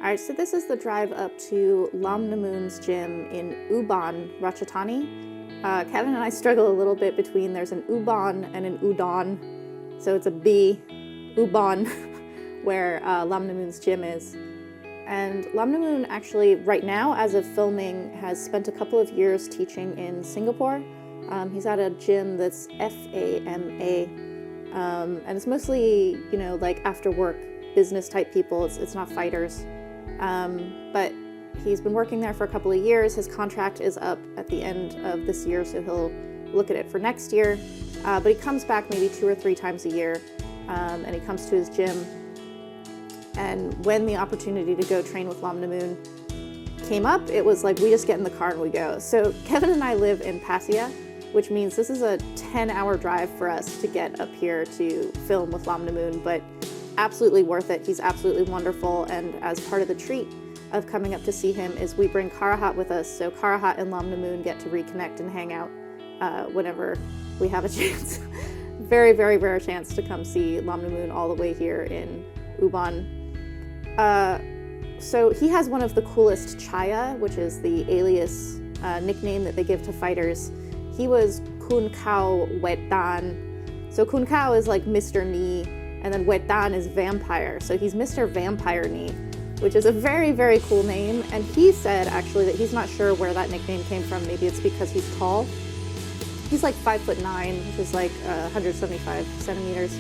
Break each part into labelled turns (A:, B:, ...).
A: All right, so this is the drive up to Lamnammoon's gym in Ubon, Ratchathani. Kevin and I struggle a little bit between there's an Ubon and an Udon, so it's a B, Ubon, where Lamnammoon's gym is. And Lamnammoon actually, right now, as of filming, has spent a couple of years teaching in Singapore. He's at a gym that's FAMA, and it's mostly, you know, like after work business type people. It's not fighters. But he's been working there for a couple of years. His contract is up at the end of this year, so he'll look at it for next year. But he comes back maybe 2 or 3 times a year, and he comes to his gym. And when the opportunity to go train with Lamnammoon came up, it was like, we just get in the car and we go. So Kevin and I live in Pattaya, which means this is a 10-hour drive for us to get up here to film with Lamnammoon, but absolutely worth it. He's absolutely wonderful, and as part of the treat of coming up to see him is we bring Karahat with us, so Karahat and Lamnammoon get to reconnect and hang out whenever we have a chance. Very, very rare chance to come see Lamnammoon all the way here in Ubon. So he has one of the coolest Chaya, which is the alias nickname that they give to fighters. He was Kun Khao Wet Dan. So Kun Khao is like Mr. Knee, and then Wet Dan is Vampire. So he's Mr. Vampire Knee, which is a very, very cool name. And he said actually that he's not sure where that nickname came from. Maybe it's because he's tall. He's like 5'9", which is like 175 centimeters.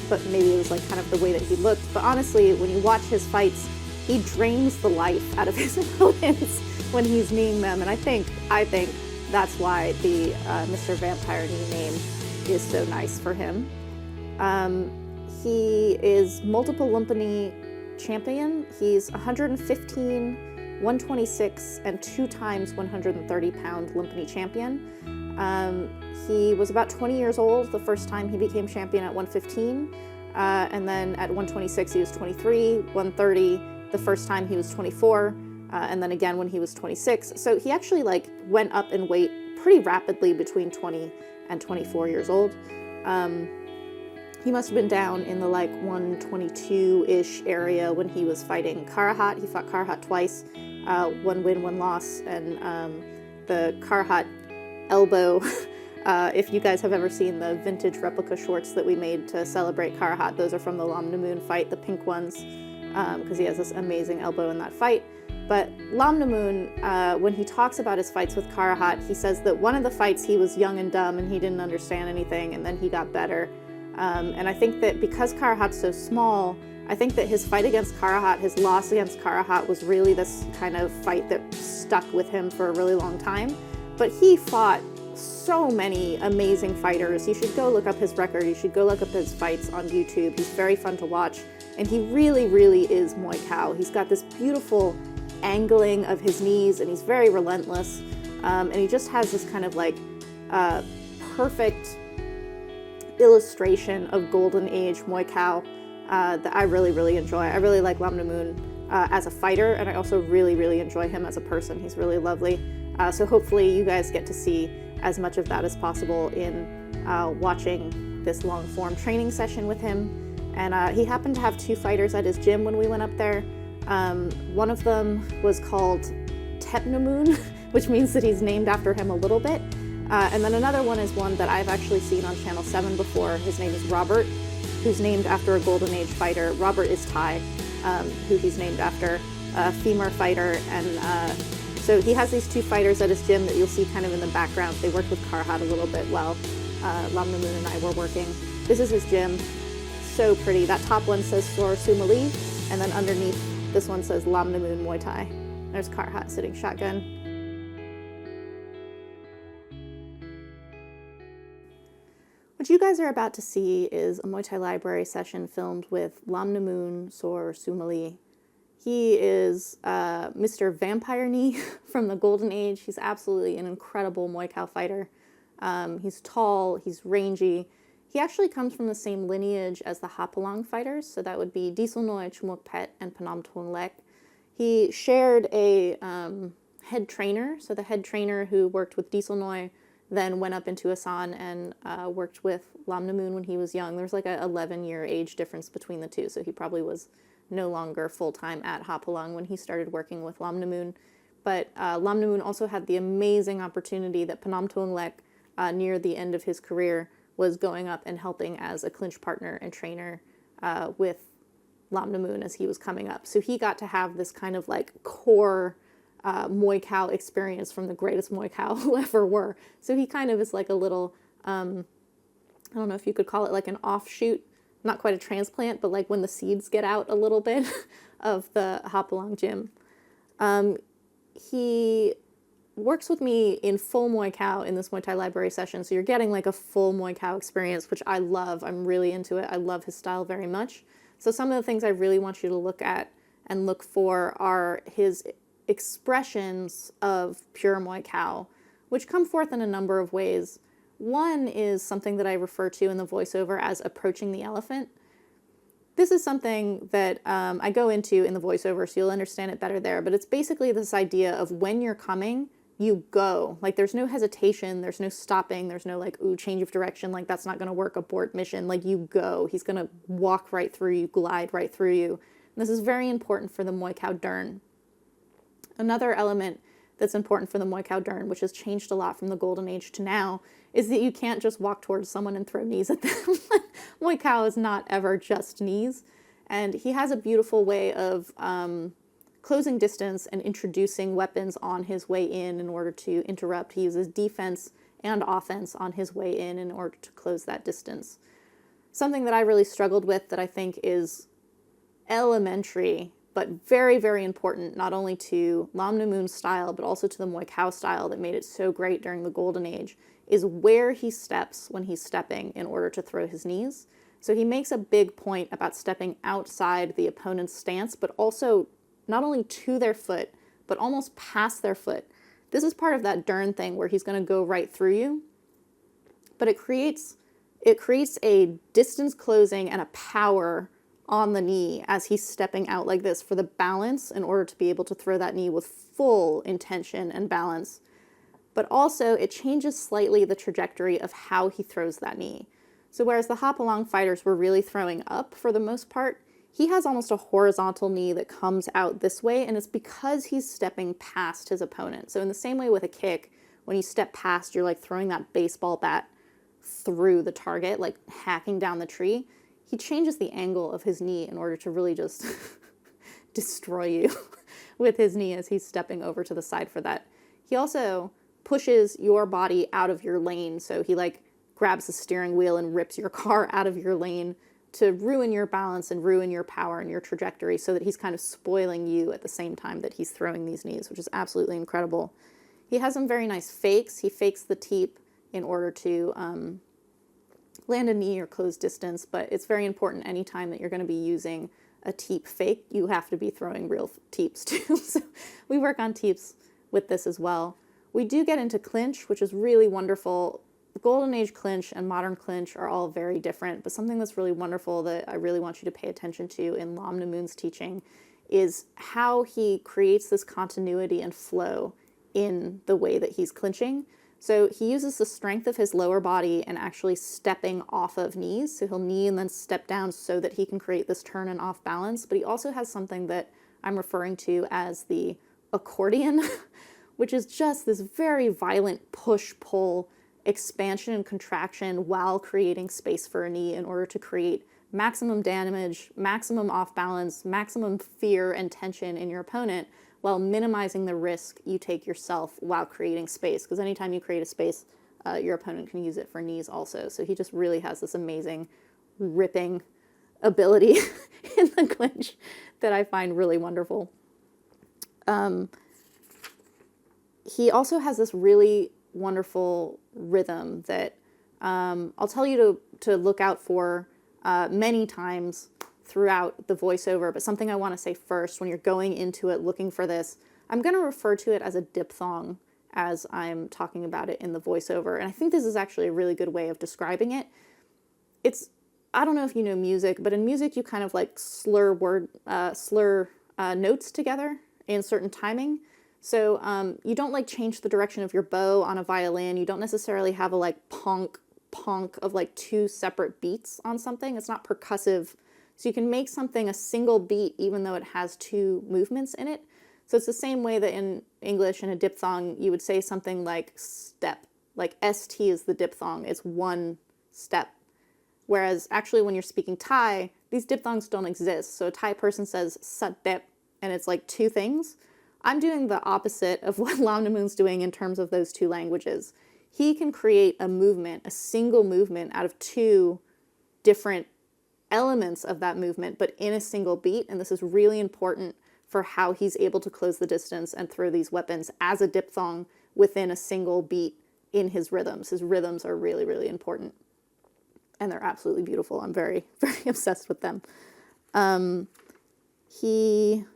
A: But maybe it was like kind of the way that he looked. But honestly, when you watch his fights, he drains the life out of his opponents when he's kneeing them. And I think that's why the Mr. Vampire Knee name is so nice for him. He is multiple Lumpini champion. He's 115, 126, and 2 times 130-pound Lumpini champion. He was about 20 years old the first time he became champion at 115, and then at 126 he was 23, 130 the first time he was 24, and then again when he was 26. So he actually like went up in weight pretty rapidly between 20 and 24 years old. He must have been down in the like 122-ish area when he was fighting Karahat. He fought Karahat twice, 1 win, 1 loss, and the Karahat elbow, if you guys have ever seen the vintage replica shorts that we made to celebrate Karahat, those are from the Lamnammoon fight, the pink ones, because he has this amazing elbow in that fight. But Lamnammoon, when he talks about his fights with Karahat, he says that one of the fights he was young and dumb and he didn't understand anything, and then he got better. And I think that because Karahat's so small, I think that his fight against Karahat, his loss against Karahat, was really this kind of fight that stuck with him for a really long time. But he fought so many amazing fighters. You should go look up his record. You should go look up his fights on YouTube. He's very fun to watch. And he really, really is Muay Thai. He's got this beautiful angling of his knees, and he's very relentless. And he just has this kind of like perfect illustration of golden age Muay Thai that I really, really enjoy. I really like Lamnammoon as a fighter, and I also really, really enjoy him as a person. He's really lovely. So hopefully you guys get to see as much of that as possible in watching this long-form training session with him. And he happened to have 2 fighters at his gym when we went up there. One of them was called Lamnammoon, which means that he's named after him a little bit. And then another one is one that I've actually seen on Channel 7 before. His name is Robert, who's named after a Golden Age fighter. Robert is Thai, who he's named after, a femur fighter. And so he has these 2 fighters at his gym that you'll see kind of in the background. They worked with Karahat a little bit while Lamnammoon and I were working. This is his gym. So pretty. That top one says Sumalee, and then underneath this one says Lamnammoon Muay Thai. There's Karahat sitting shotgun. What you guys are about to see is a Muay Thai Library session filmed with Lamnammoon Sor Sumalee. He is Mr. Vampire Knee from the Golden Age. He's absolutely an incredible Muay Thai fighter. He's tall, he's rangy. He actually comes from the same lineage as the Hapalong fighters, so that would be Dieselnoy, Chumuk Pet, and Panam Tuong Lek. He shared a head trainer, so the head trainer who worked with Dieselnoy then went up into Asan and worked with Lamnammoon when he was young. There's like a 11-year age difference between the two, so he probably was no longer full-time at Hapalung when he started working with Lamnammoon. But Lamnammoon also had the amazing opportunity that Phnom Tuong Lek, near the end of his career, was going up and helping as a clinch partner and trainer with Lamnammoon as he was coming up. So he got to have this kind of like core Muay Khao experience from the greatest Muay Khao who ever were. So he kind of is like a little, I don't know if you could call it like an offshoot, not quite a transplant, but like when the seeds get out a little bit of the Hapalung gym. He works with me in full Muay Khao in this Muay Thai Library session, so you're getting like a full Muay Khao experience, which I love. I'm really into it. I love his style very much. So some of the things I really want you to look at and look for are his expressions of pure Muay Khao, which come forth in a number of ways. One is something that I refer to in the voiceover as approaching the elephant. This is something that I go into in the voiceover, so you'll understand it better there, but it's basically this idea of when you're coming, you go. Like, there's no hesitation, there's no stopping, there's no like, ooh, change of direction, like that's not gonna work, abort mission, like you go. He's gonna walk right through you, glide right through you. And this is very important for the Muay Khao Dern. Another element that's important for the Muay Khao Dern, which has changed a lot from the golden age to now, is that you can't just walk towards someone and throw knees at them. Muay Khao is not ever just knees. And he has a beautiful way of closing distance and introducing weapons on his way in order to interrupt. He uses defense and offense on his way in order to close that distance. Something that I really struggled with that I think is elementary, but very, very important, not only to Lamnammoon's style, but also to the Muay Khao style that made it so great during the golden age, is where he steps when he's stepping in order to throw his knees. So he makes a big point about stepping outside the opponent's stance, but also not only to their foot, but almost past their foot. This is part of that Dern thing where he's going to go right through you, but it creates a distance closing and a power on the knee as he's stepping out like this for the balance in order to be able to throw that knee with full intention and balance. But also it changes slightly the trajectory of how he throws that knee. So whereas the Hapalung fighters were really throwing up for the most part, he has almost a horizontal knee that comes out this way, and it's because he's stepping past his opponent. So in the same way with a kick, when you step past, you're like throwing that baseball bat through the target, like hacking down the tree. He changes the angle of his knee in order to really just destroy you with his knee as he's stepping over to the side for that. He also pushes your body out of your lane. So he like grabs the steering wheel and rips your car out of your lane to ruin your balance and ruin your power and your trajectory, so that he's kind of spoiling you at the same time that he's throwing these knees, which is absolutely incredible. He has some very nice fakes. He fakes the teep in order to land a knee or close distance, but it's very important anytime that you're going to be using a teep fake, you have to be throwing real teeps too. So we work on teeps with this as well. We do get into clinch, which is really wonderful. The Golden Age clinch and modern clinch are all very different, but something that's really wonderful that I really want you to pay attention to in Lamnammoon's teaching is how he creates this continuity and flow in the way that he's clinching. So he uses the strength of his lower body and actually stepping off of knees. So he'll knee and then step down so that he can create this turn and off balance. But he also has something that I'm referring to as the accordion, which is just this very violent push-pull expansion and contraction while creating space for a knee in order to create maximum damage, maximum off balance, maximum fear and tension in your opponent, while minimizing the risk you take yourself while creating space. Because anytime you create a space, your opponent can use it for knees also. So he just really has this amazing ripping ability in the clinch that I find really wonderful. He also has this really wonderful rhythm that I'll tell you to look out for many times throughout the voiceover, but something I want to say first when you're going into it looking for this, I'm going to refer to it as a diphthong as I'm talking about it in the voiceover, and I think this is actually a really good way of describing it. It's, I don't know if you know music, but in music you kind of like slur notes together in certain timing. So you don't like change the direction of your bow on a violin. You don't necessarily have a like ponk of like two separate beats on something. It's not percussive. So you can make something a single beat even though it has two movements in it. So it's the same way that in English in a diphthong you would say something like step, like ST is the diphthong, it's one step. Whereas actually when you're speaking Thai, these diphthongs don't exist. So a Thai person says satep, and it's like two things. I'm doing the opposite of what Lamnammoon's doing in terms of those two languages. He can create a movement, a single movement out of two different elements of that movement, but in a single beat. And this is really important for how he's able to close the distance and throw these weapons as a diphthong within a single beat in his rhythms. His rhythms are really, really important. And they're absolutely beautiful. I'm very, very obsessed with them. He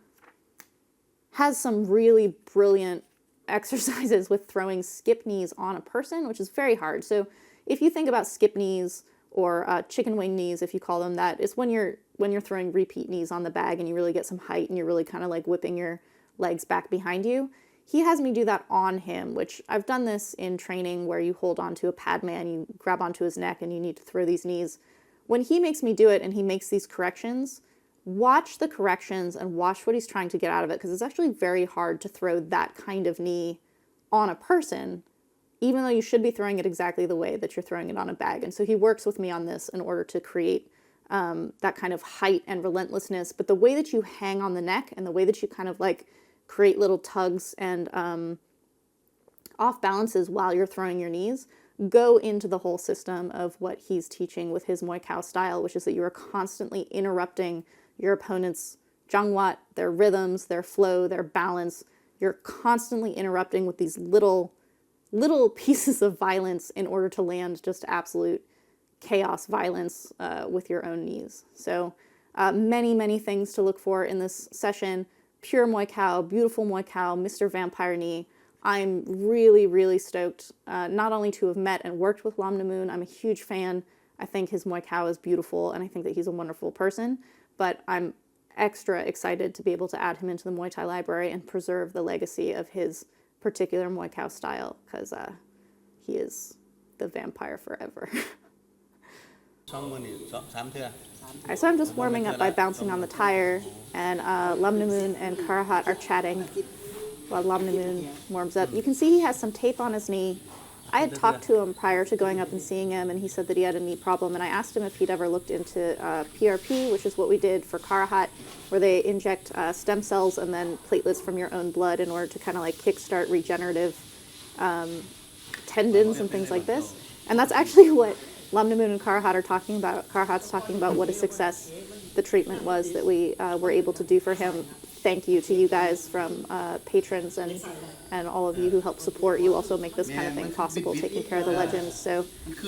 A: has some really brilliant exercises with throwing skip knees on a person, which is very hard. So if you think about skip knees or chicken wing knees, if you call them that, it's when you're throwing repeat knees on the bag and you really get some height and you're really kind of like whipping your legs back behind you. He has me do that on him, which I've done this in training where you hold onto a pad man, you grab onto his neck and you need to throw these knees. When he makes me do it and he makes these corrections, watch the corrections and watch what he's trying to get out of it, because it's actually very hard to throw that kind of knee on a person, even though you should be throwing it exactly the way that you're throwing it on a bag. And so he works with me on this in order to create that kind of height and relentlessness. But the way that you hang on the neck and the way that you kind of like create little tugs and off balances while you're throwing your knees go into the whole system of what he's teaching with his Muay Khao style, which is that you are constantly interrupting your opponent's jangwat, their rhythms, their flow, their balance. You're constantly interrupting with these little pieces of violence in order to land just absolute chaos violence with your own knees. So many, many things to look for in this session. Pure Muay Khao, beautiful Muay Khao, Mr. Vampire Knee. I'm really, really stoked not only to have met and worked with Lamnammoon. I'm a huge fan. I think his Muay Khao is beautiful and I think that he's a wonderful person, but I'm extra excited to be able to add him into the Muay Thai library and preserve the legacy of his particular Muay Khao style, because he is the vampire forever. Alright, so I'm just warming up by bouncing on the tire, and Lamnammoon and Karahat are chatting while Lamnammoon warms up. You can see he has some tape on his knee. I had talked to him prior to going up and seeing him, and he said that he had a knee problem, and I asked him if he'd ever looked into PRP, which is what we did for Karahat, where they inject stem cells and then platelets from your own blood in order to kind of like kickstart regenerative tendons and things like this. And that's actually what Lamnammoon and Karahat are talking about. Karahat's talking about what a success the treatment was that we were able to do for him. Thank you to you guys from patrons and all of you who help support. You also make this kind of thing possible, taking care of the legends. So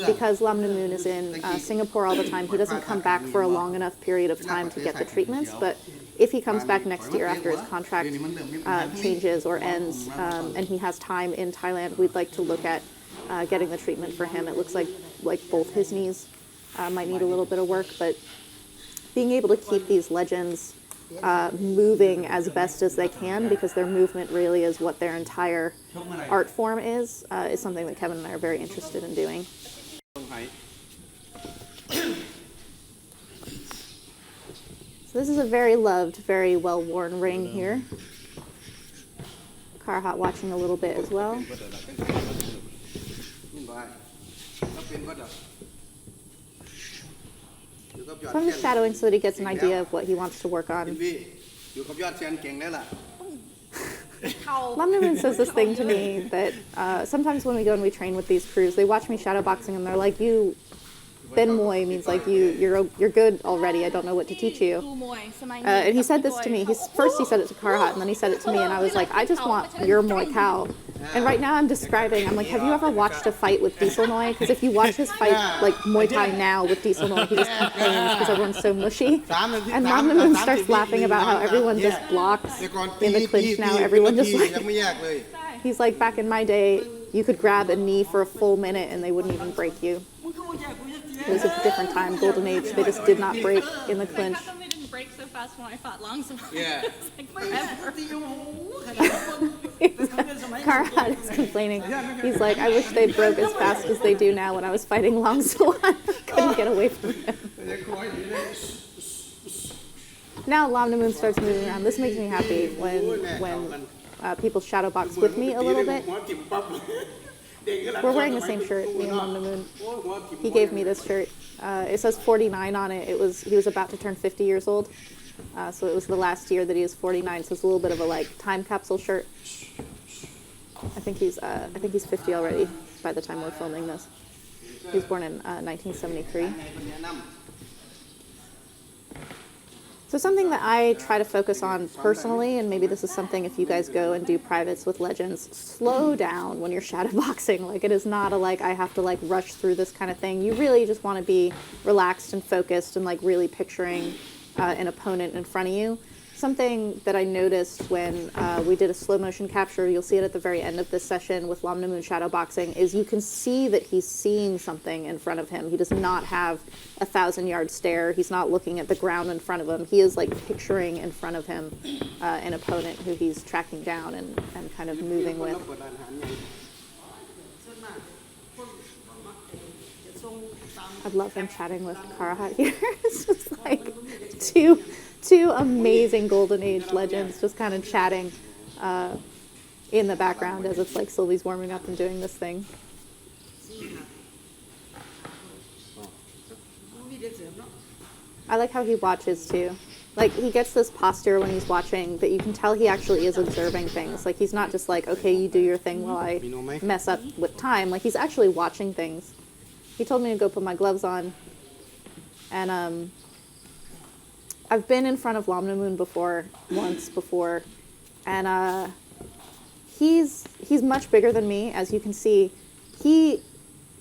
A: because Lamnammoon is in Singapore all the time, he doesn't come back for a long enough period of time to get the treatments. But if he comes back next year after his contract changes or ends and he has time in Thailand, we'd like to look at getting the treatment for him. It looks like both his knees might need a little bit of work, but being able to keep these legends moving as best as they can, because their movement really is what their entire art form is something that Kevin and I are very interested in doing. So this is a very loved, very well-worn ring here. Karahat watching a little bit as well. So I'm just shadowing so that he gets an idea of what he wants to work on. Lamnammoon says this thing to me that sometimes when we go and we train with these crews, they watch me shadowboxing and they're like, "You, Ben Muay means like you're good already. I don't know what to teach you." And he said this to me. First he said it to Karahat, and then he said it to me, and I was like, "I just want your Muay Khao." And right now I'm describing, I'm like, have you ever watched a fight with Diesel Noi? Because if you watch his fight, like Muay Thai now with Diesel Noi, he just complains because everyone's so mushy. And Lamnammoon starts laughing about how everyone just blocks in the clinch now. Everyone just like, he's like, back in my day, you could grab a knee for a full minute and they wouldn't even break you. It was a different time, golden age. They just did not break in the clinch.
B: They didn't break so fast when I fought Longsaw. Yeah. It's like forever.
A: Karahat is complaining. He's like, I wish they broke as fast as they do now when I was fighting Longsaw. Couldn't get away from him. Now Lamnammoon starts moving around. This makes me happy when people shadow box with me a little bit. We're wearing the same shirt, me and Lamnammoon. He gave me this shirt. It says 49 on it. He was about to turn 50 years old. So it was the last year that he was 49. So it's a little bit of a like time capsule shirt. I think he's 50 already by the time we're filming this. He was born in 1973. So something that I try to focus on personally, and maybe this is something if you guys go and do privates with legends, slow down when you're shadow boxing. Like it is not a like I have to like rush through this kind of thing. You really just want to be relaxed and focused and like really picturing an opponent in front of you. Something that I noticed when we did a slow motion capture, you'll see it at the very end of this session with Lamnammoon shadow boxing, is you can see that he's seeing something in front of him. He does not have a 1,000-yard stare. He's not looking at the ground in front of him. He is like picturing in front of him an opponent who he's tracking down and kind of moving with. I love him chatting with Karahat here. It's just like two amazing Golden Age legends just kind of chatting in the background as it's like Sylvie's warming up and doing this thing. I like how he watches too. Like he gets this posture when he's watching that you can tell he actually is observing things. Like he's not just like, okay, you do your thing while I mess up with time. Like he's actually watching things. He told me to go put my gloves on, and I've been in front of Lamnammoon once before, and he's much bigger than me, as you can see. He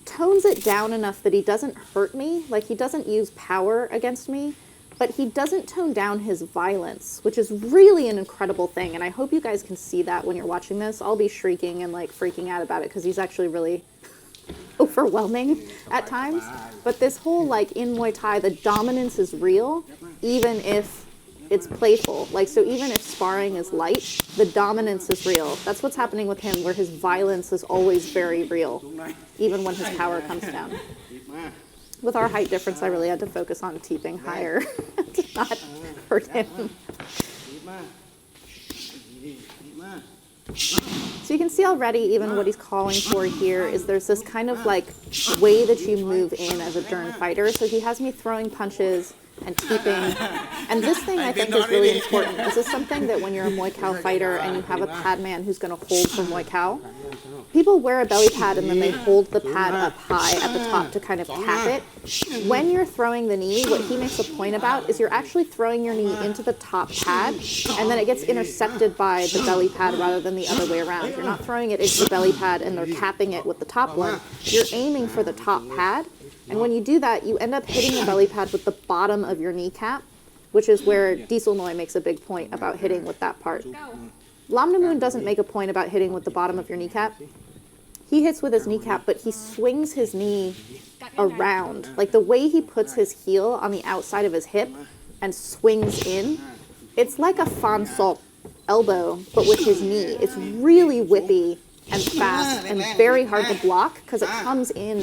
A: tones it down enough that he doesn't hurt me, like he doesn't use power against me, but he doesn't tone down his violence, which is really an incredible thing, and I hope you guys can see that when you're watching this. I'll be shrieking and like freaking out about it because he's actually really overwhelming at times, but this whole like in Muay Thai, the dominance is real, even if it's playful. Like so, even if sparring is light, the dominance is real. That's what's happening with him, where his violence is always very real, even when his power comes down. With our height difference, I really had to focus on teeping higher to not hurt him. So you can see already even what he's calling for here is there's this kind of like way that you move in as a Dern fighter. So he has me throwing punches and teeping. And this thing I think is really important. This is something that when you're a Muay Khao fighter and you have a pad man who's going to hold for Muay Khao, people wear a belly pad and then they hold the pad up high at the top to kind of cap it. When you're throwing the knee, what he makes a point about is you're actually throwing your knee into the top pad, and then it gets intercepted by the belly pad rather than the other way around. You're not throwing it into the belly pad and they're capping it with the top one. You're aiming for the top pad, and when you do that, you end up hitting the belly pad with the bottom of your kneecap, which is where Dieselnoy makes a big point about hitting with that part. Lamnammoon doesn't make a point about hitting with the bottom of your kneecap. He hits with his kneecap, but he swings his knee around. Like the way he puts his heel on the outside of his hip and swings in, it's like a fan salt elbow, but with his knee. It's really whippy and fast and very hard to block because it comes in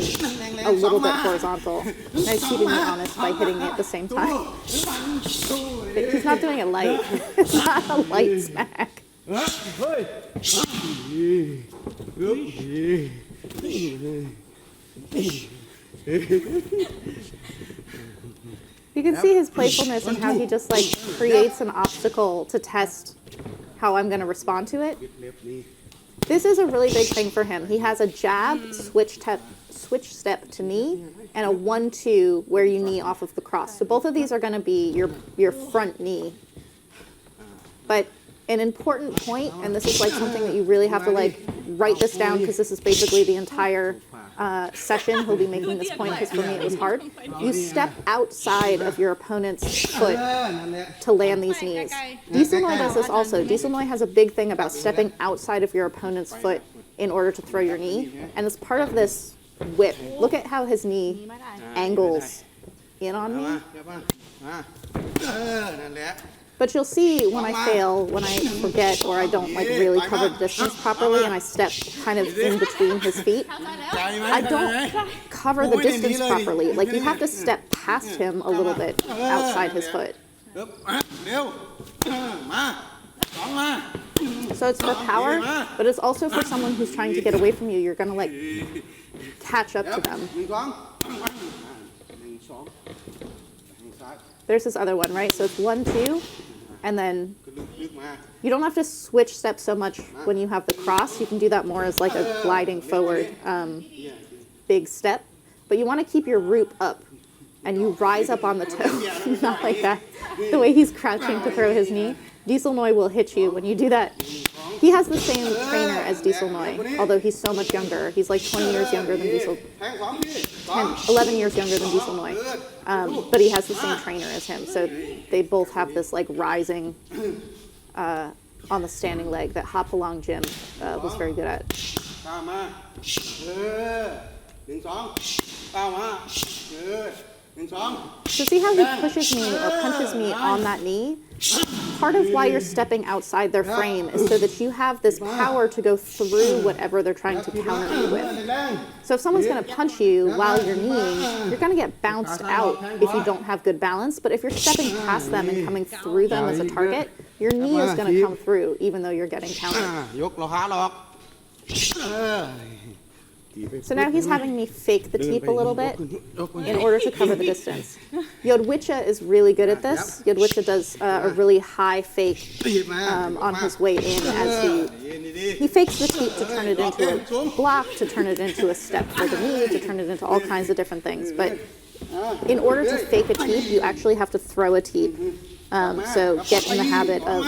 A: a little bit horizontal. And he's keeping me honest by hitting it at the same time. He's not doing it light. It's not a light smack. You can see his playfulness and how he just like creates an obstacle to test how I'm going to respond to it. This is a really big thing for him. He has a jab, switch step to knee, and a 1-2 where you knee off of the cross. So both of these are going to be your front knee. But an important point, and this is like something that you really have to like write this down because this is basically the entire session. He'll be making this point because for me it was hard. You step outside of your opponent's foot to land these knees. Dieselnoy does this also. Dieselnoy has a big thing about stepping outside of your opponent's foot in order to throw your knee. And as part of this whip, look at how his knee angles in on me. But you'll see when I fail, when I forget or I don't like really cover the distance properly and I step kind of in between his feet, I don't cover the distance properly. Like you have to step past him a little bit outside his foot. So it's for power, but it's also for someone who's trying to get away from you. You're gonna like catch up to them. There's this other one, right? So it's 1, 2, and then you don't have to switch steps so much when you have the cross. You can do that more as like a gliding forward big step. But you want to keep your root up, and you rise up on the toe, not like that. The way he's crouching to throw his knee. Diesel Noi will hit you when you do that. He has the same trainer as Diesel Noi, although he's so much younger. He's like 20 years younger than 11 years younger than Diesel Noi. But he has the same trainer as him. So they both have this like rising on the standing leg that Hapalong Jim was very good at. So see how he pushes me or punches me on that knee? Part of why you're stepping outside their frame is so that you have this power to go through whatever they're trying to counter you with. So if someone's going to punch you while you're kneeing, you're going to get bounced out if you don't have good balance. But if you're stepping past them and coming through them as a target, your knee is going to come through even though you're getting countered. So now he's having me fake the teep a little bit in order to cover the distance. Yodwicha is really good at this. Yodwicha does a really high fake on his way in as he fakes the teep to turn it into a block, to turn it into a step for the knee, to turn it into all kinds of different things. But in order to fake a teep, you actually have to throw a teep. So get in the habit of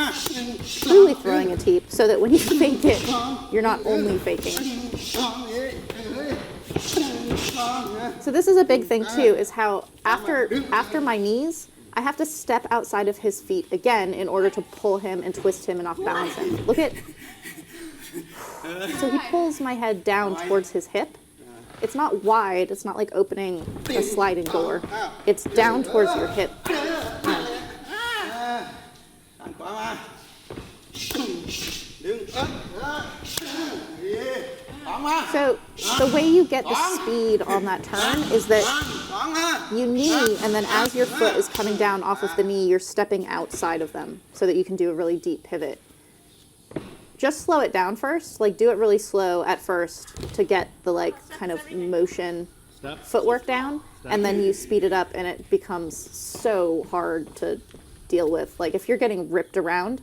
A: truly throwing a teep so that when you fake it, you're not only faking. So this is a big thing too, is how after my knees, I have to step outside of his feet again in order to pull him and twist him and off balance him. Look at, so he pulls my head down towards his hip. It's not wide, it's not like opening a sliding door. It's down towards your hip. So the way you get the speed on that turn is that you knee, and then as your foot is coming down off of the knee, you're stepping outside of them so that you can do a really deep pivot. Just slow it down first, like do it really slow at first to get the like kind of motion footwork down, and then you speed it up and it becomes so hard to deal with. Like if you're getting ripped around,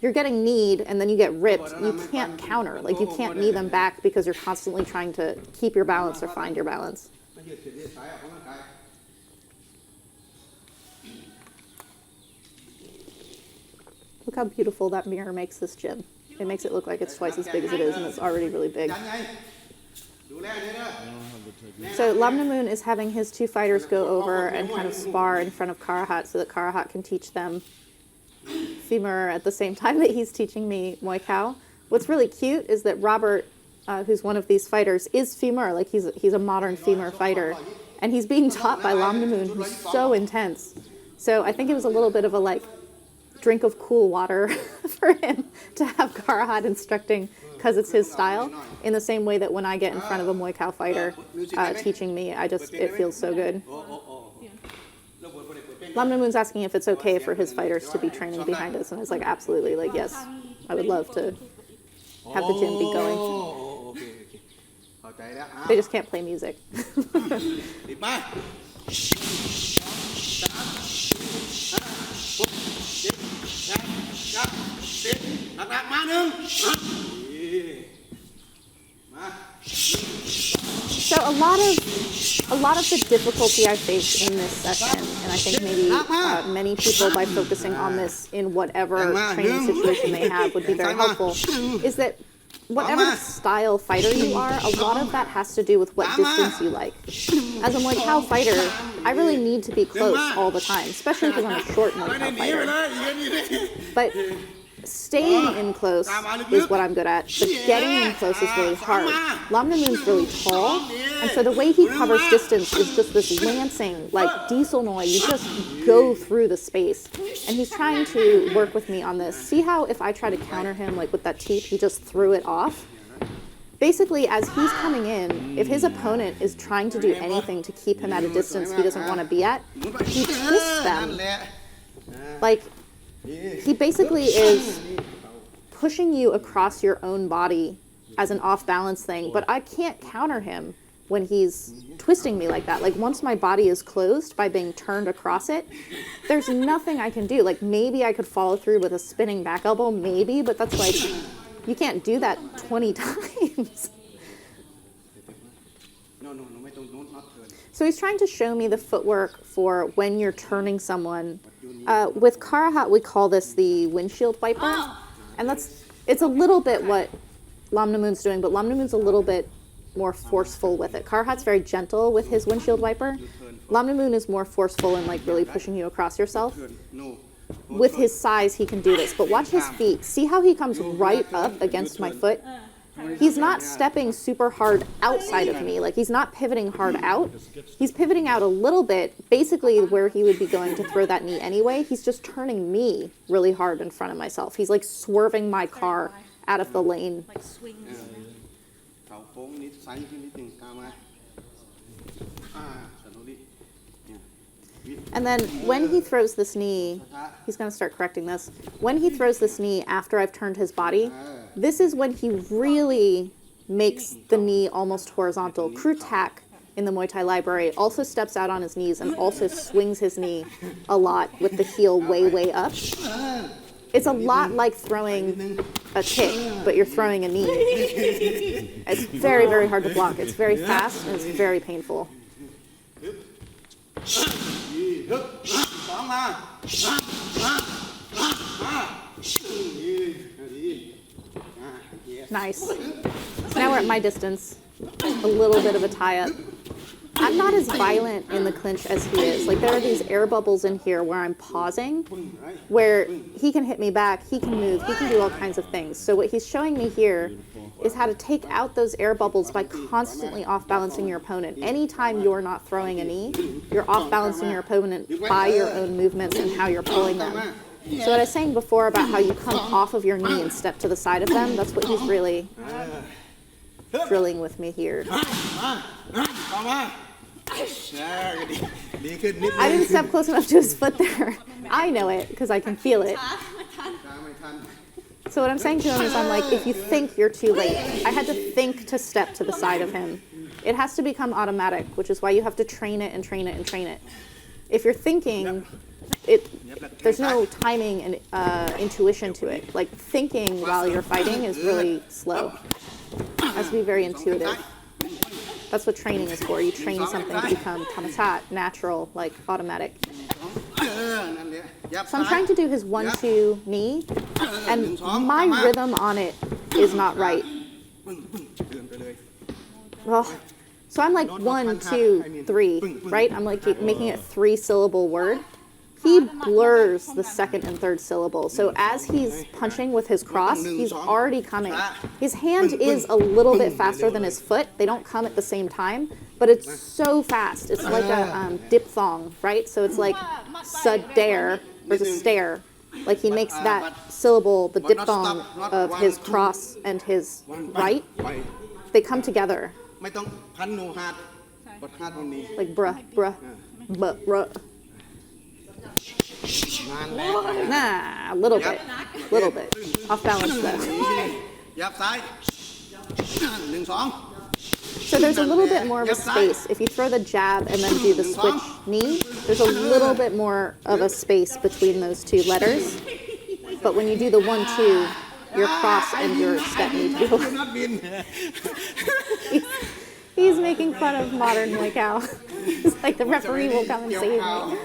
A: you're getting kneed and then you get ripped, you can't counter. Like you can't knee them back because you're constantly trying to keep your balance or find your balance. Look how beautiful that mirror makes this gym. It makes it look like it's twice as big as it is, and it's already really big. So Lamnammoon is having his two fighters go over and kind of spar in front of Karahat so that Karahat can teach them femur at the same time that he's teaching me Muay Khao. What's really cute is that Robert, who's one of these fighters, is femur. Like he's a modern femur fighter, and he's being taught by Lamnammoon, who's so intense. So I think it was a little bit of a like drink of cool water for him to have Karahat instructing, because it's his style, in the same way that when I get in front of a Muay Khao fighter teaching me, it feels so good. Lamnammoon's asking if it's okay for his fighters to be training behind us, and I was like, absolutely, like, yes, I would love to have the gym be going. They just can't play music. So a lot of the difficulty I face in this session, and I think maybe many people, by focusing on this in whatever training situation they have, would be very helpful, is that whatever style fighter you are, a lot of that has to do with what distance you like. As a Muay Thai fighter, I really need to be close all the time, especially because I'm a short Muay Thai fighter. But staying in close is what I'm good at, but getting in close is really hard. Lamnammoon's really tall, and so the way he covers distance is just this lancing, like Diesel Noi. You just go through the space, and he's trying to work with me on this. See how if I try to counter him, like with that teep, he just threw it off? Basically, as he's coming in, if his opponent is trying to do anything to keep him at a distance he doesn't want to be at, he twists them Like, he basically is pushing you across your own body as an off-balance thing, but I can't counter him when he's twisting me like that. Like, once my body is closed by being turned across it, there's nothing I can do. Like, maybe I could follow through with a spinning back elbow, maybe, but that's like, you can't do that 20 times. So he's trying to show me the footwork for when you're turning someone. With Karahat, we call this the windshield wiper. And it's a little bit what Lamnammoon's doing, but Lamnammoon's a little bit more forceful with it. Karahat's very gentle with his windshield wiper. Lamnammoon is more forceful and like really pushing you across yourself. With his size, he can do this, but watch his feet. See how he comes right up against my foot? He's not stepping super hard outside of me. Like, he's not pivoting hard out. He's pivoting out a little bit, basically where he would be going to throw that knee anyway. He's just turning me really hard in front of myself. He's like swerving my car out of the lane.
B: Like swings.
A: And then when he throws this knee, he's going to start correcting this. When he throws this knee after I've turned his body, this is when he really makes the knee almost horizontal. Crew tack in the Muay Thai Library also steps out on his knees and also swings his knee a lot with the heel way, way up. It's a lot like throwing a kick, but you're throwing a knee. It's very, very hard to block. It's very fast and it's very painful. Nice. So now we're at my distance. A little bit of a tie-up. I'm not as violent in the clinch as he is. Like, there are these air bubbles in here where I'm pausing, where he can hit me back, he can move, he can do all kinds of things. So what he's showing me here is how to take out those air bubbles by constantly off-balancing your opponent. Anytime you're not throwing a knee, you're off-balancing your opponent by your own movements and how you're pulling them. So what I was saying before about how you come off of your knee and step to the side of them, that's what he's really drilling with me here. I didn't step close enough to his foot there. I know it because I can feel it. So what I'm saying to him is I'm like, if you think you're too late, I had to think to step to the side of him. It has to become automatic, which is why you have to train it and train it and train it. If you're thinking, there's no timing and intuition to it. Like, thinking while you're fighting is really slow. It has to be very intuitive. That's what training is for. You train something to become tamatat, natural, like automatic. So I'm trying to do his 1-2 knee, and my rhythm on it is not right. Well, so I'm like 1, 2, 3, right? I'm like making it a 3-syllable word. He blurs the second and third syllable. So as he's punching with his cross, he's already coming. His hand is a little bit faster than his foot. They don't come at the same time, but it's so fast. It's like a diphthong, right? So it's like sudare versus stare. Like, he makes that syllable, the diphthong of his cross and his right, they come together. Like bruh, bruh, bruh. Nah, a little bit. Off balance though. So there's a little bit more of a space. If you throw the jab and then do the switch knee, there's a little bit more of a space between those two letters. But when you do the 1-2, your cross and your step need to be He's making fun of modern Muay Khao. It's like the referee will come and save me.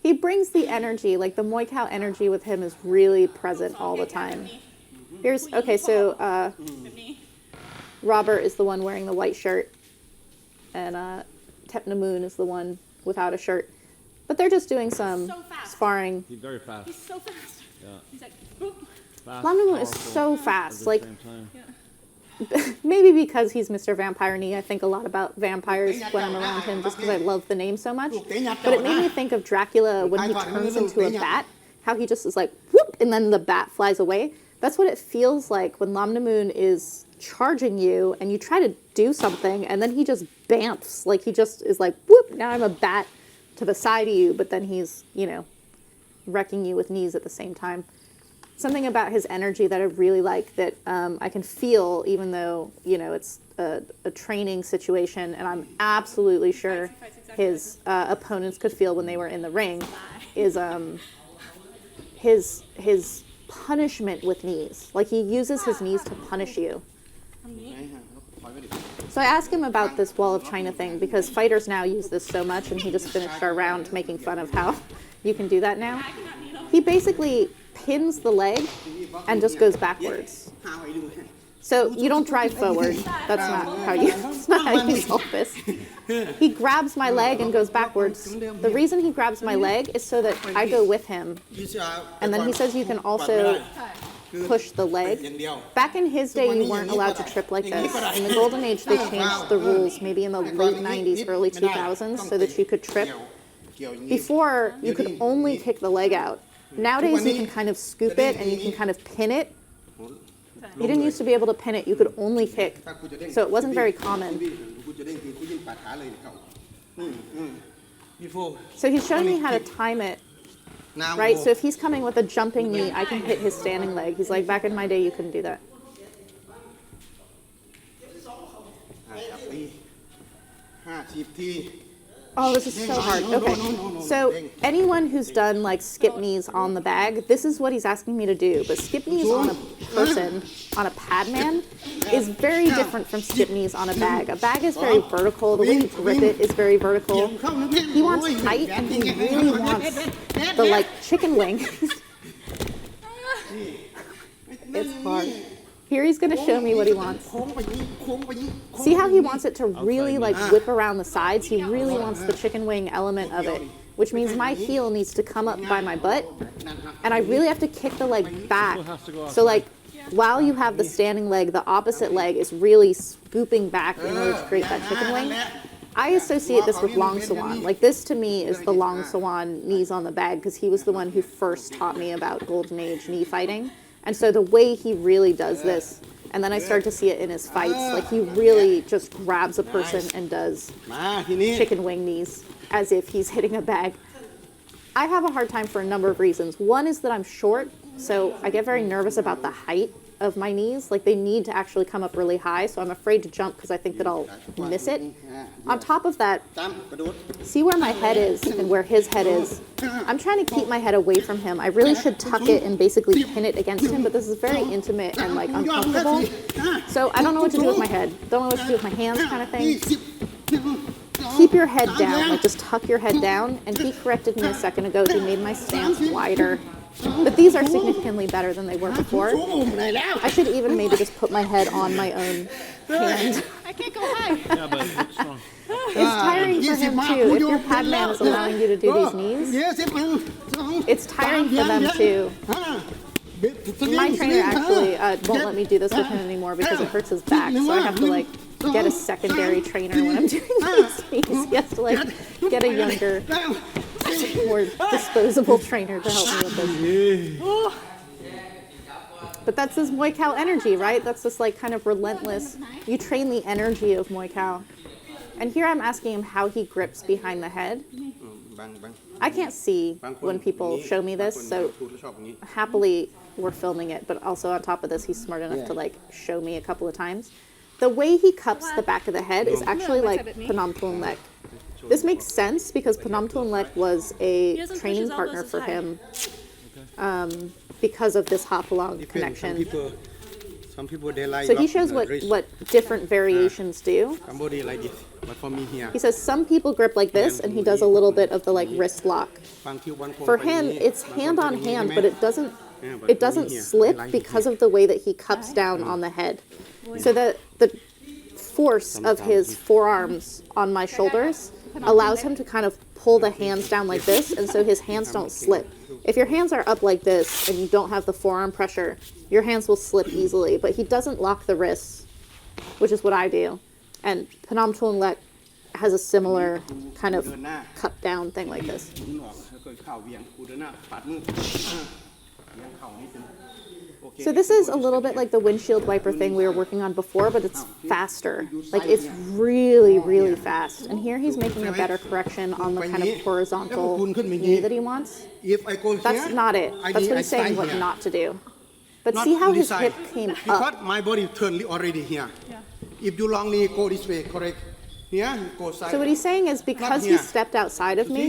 A: He brings the energy, like the Muay Khao energy with him is really present all the time. Okay, so Robert is the one wearing the white shirt, and Lamnammoon is the one without a shirt. But they're just doing some sparring.
C: He's very fast.
B: He's so fast.
C: Yeah.
B: He's like, whoop.
A: Lamnammoon is so fast. Like, maybe because he's Mr. Vampire Knee, I think a lot about vampires when I'm around him just because I love the name so much. But it made me think of Dracula when he turns into a bat, how he just is like, whoop, and then the bat flies away. That's what it feels like when Lamnammoon is charging you and you try to do something and then he just bamfs. Like he just is like, whoop, now I'm a bat to the side of you, but then he's, you know, wrecking you with knees at the same time. Something about his energy that I really like that I can feel, even though, you know, it's a training situation, and I'm absolutely sure his opponents could feel when they were in the ring, is his punishment with knees. Like he uses his knees to punish you. So I asked him about this wall of China thing because fighters now use this so much, and he just finished our round making fun of how you can do that now. He basically pins the leg and just goes backwards. So you don't drive forward. That's not how you solve this. He grabs my leg and goes backwards. The reason he grabs my leg is so that I go with him. And then he says you can also push the leg. Back in his day, you weren't allowed to trip like this. In the Golden Age, they changed the rules maybe in the late 90s, early 2000s, so that you could trip. Before, you could only kick the leg out. Nowadays, you can kind of scoop it and you can kind of pin it. You didn't used to be able to pin it. You could only kick. So it wasn't very common. So he's showing me how to time it. Right? So if he's coming with a jumping knee, I can hit his standing leg. He's like, back in my day, you couldn't do that. Oh, this is so hard. Okay. So anyone who's done like skip knees on the bag, this is what he's asking me to do. But skip knees on a person, on a pad man, is very different from skip knees on a bag. A bag is very vertical. The way you grip it is very vertical. He wants height, and he really wants the like chicken wing. It's hard. Here he's going to show me what he wants. See how he wants it to really like whip around the sides? He really wants the chicken wing element of it, which means my heel needs to come up by my butt, and I really have to kick the leg back. So like while you have the standing leg, the opposite leg is really scooping back in order to create that chicken wing. I associate this with Long Sawan. Like this to me is the Long Sawan knees on the bag because he was the one who first taught me about Golden Age knee fighting. And so the way he really does this, and then I start to see it in his fights, like he really just grabs a person and does chicken wing knees as if he's hitting a bag. I have a hard time for a number of reasons. One is that I'm short, so I get very nervous about the height of my knees. Like they need to actually come up really high, so I'm afraid to jump because I think that I'll miss it. On top of that, see where my head is and where his head is. I'm trying to keep my head away from him. I really should tuck it and basically pin it against him, but this is very intimate and like uncomfortable. So I don't know what to do with my head. Don't know what to do with my hands kind of thing. Keep your head down, like just tuck your head down. And he corrected me a second ago. He made my stance wider. But these are significantly better than they were before. I should even maybe just put my head on my own hand.
B: I can't go high.
C: Yeah, but it's strong.
A: It's tiring for him too. If your pad man is allowing you to do these knees, it's tiring for them too. My trainer actually won't let me do this with him anymore because it hurts his back. So I have to like get a secondary trainer when I'm doing these knees. He has to like get a younger, more disposable trainer to help me with this. But that's this Muay Khao energy, right? That's this like kind of relentless, you train the energy of Muay Khao. And here I'm asking him how he grips behind the head. I can't see when people show me this, so happily we're filming it, but also on top of this, he's smart enough to like show me a couple of times. The way he cups the back of the head is actually like Phnom Tuon Lek. This makes sense because Phnom Tuon Lek was a training partner for him because of this Hopalong connection.
D: Some people they like.
A: So he shows what different variations do.
D: Somebody like this, but for me here.
A: He says some people grip like this, and he does a little bit of the like wrist lock. For him, it's hand on hand, but it doesn't slip because of the way that he cups down on the head. So the force of his forearms on my shoulders allows him to kind of pull the hands down like this, and so his hands don't slip. If your hands are up like this and you don't have the forearm pressure, your hands will slip easily, but he doesn't lock the wrists, which is what I do. And Phnom Tuon Lek has a similar kind of cut down thing like this. So this is a little bit like the windshield wiper thing we were working on before, but it's faster. Like it's really, really fast. And here he's making a better correction on the kind of horizontal knee that he wants.
D: If I go here,
A: That's not it. That's what he's saying what not to do. But see how his hip came
D: Because
A: up.
D: my body turned already here. If you long knee, go this way, correct? Here, go side.
A: So what he's saying is because he stepped outside of me,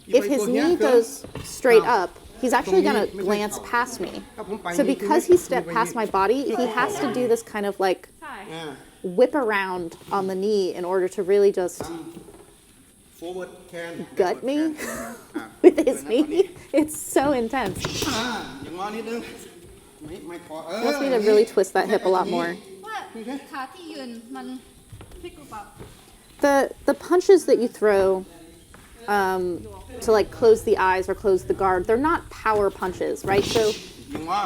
A: if his
D: go here,
A: knee goes straight up, he's actually going to glance past me. So because he stepped past my body, he has to do this kind of like whip around on the knee in order to really just
D: Forward can.
A: gut me with his knee. It's so intense.
D: อย่างงอนิดนึงไม่พอ
A: He wants me to really twist that hip a lot more.
B: ว่าขาที่ยืนมันพลิกหรือเปล่า
A: The punches that you throw to like close the eyes or close the guard, they're not power punches, right? So
D: อย่างงอ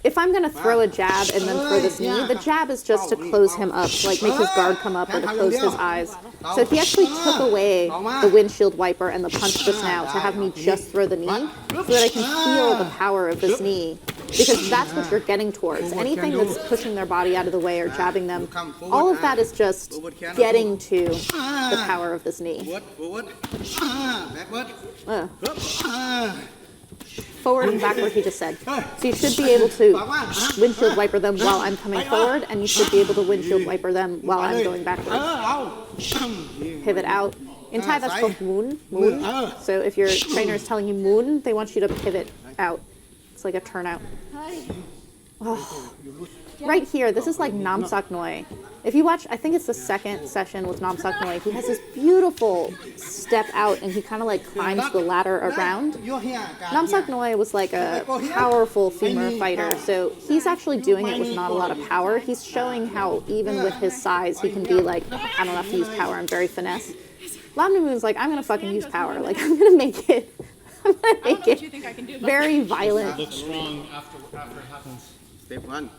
A: if I'm going to throw a jab and then throw this knee, the jab is just to close him up, to like make his guard come up or to close his eyes. So he actually took away the windshield wiper and the punch just now to have me just throw the knee so that I can feel the power of this knee, because that's what you're getting towards. Anything that's pushing their body out of the way or jabbing them, all of that is just getting to the power of this knee.
D: Forward backward
A: Forward and backward, he just said. So you should be able to windshield wiper them while I'm coming forward, and you should be able to windshield wiper them while I'm going backward. Pivot out. In Thai, that's called moon. So if your trainer is telling you moon, they want you to pivot out. It's like a turnout. Oh. Right here, this is like Nam Sak Noi. If you watch, I think it's the second session with Nam Sak Noi, he has this beautiful step out and he kind of like climbs the ladder around. Nam Sak Noi was like a powerful femur fighter, so he's actually doing it with not a lot of power. He's showing how even with his size, he can be like, I don't have to use power, I'm very finesse. Lamnammoon's like, I'm gonna fucking use power. Like, I'm gonna make it very violent.
C: Look strong after it happens.
D: Step 1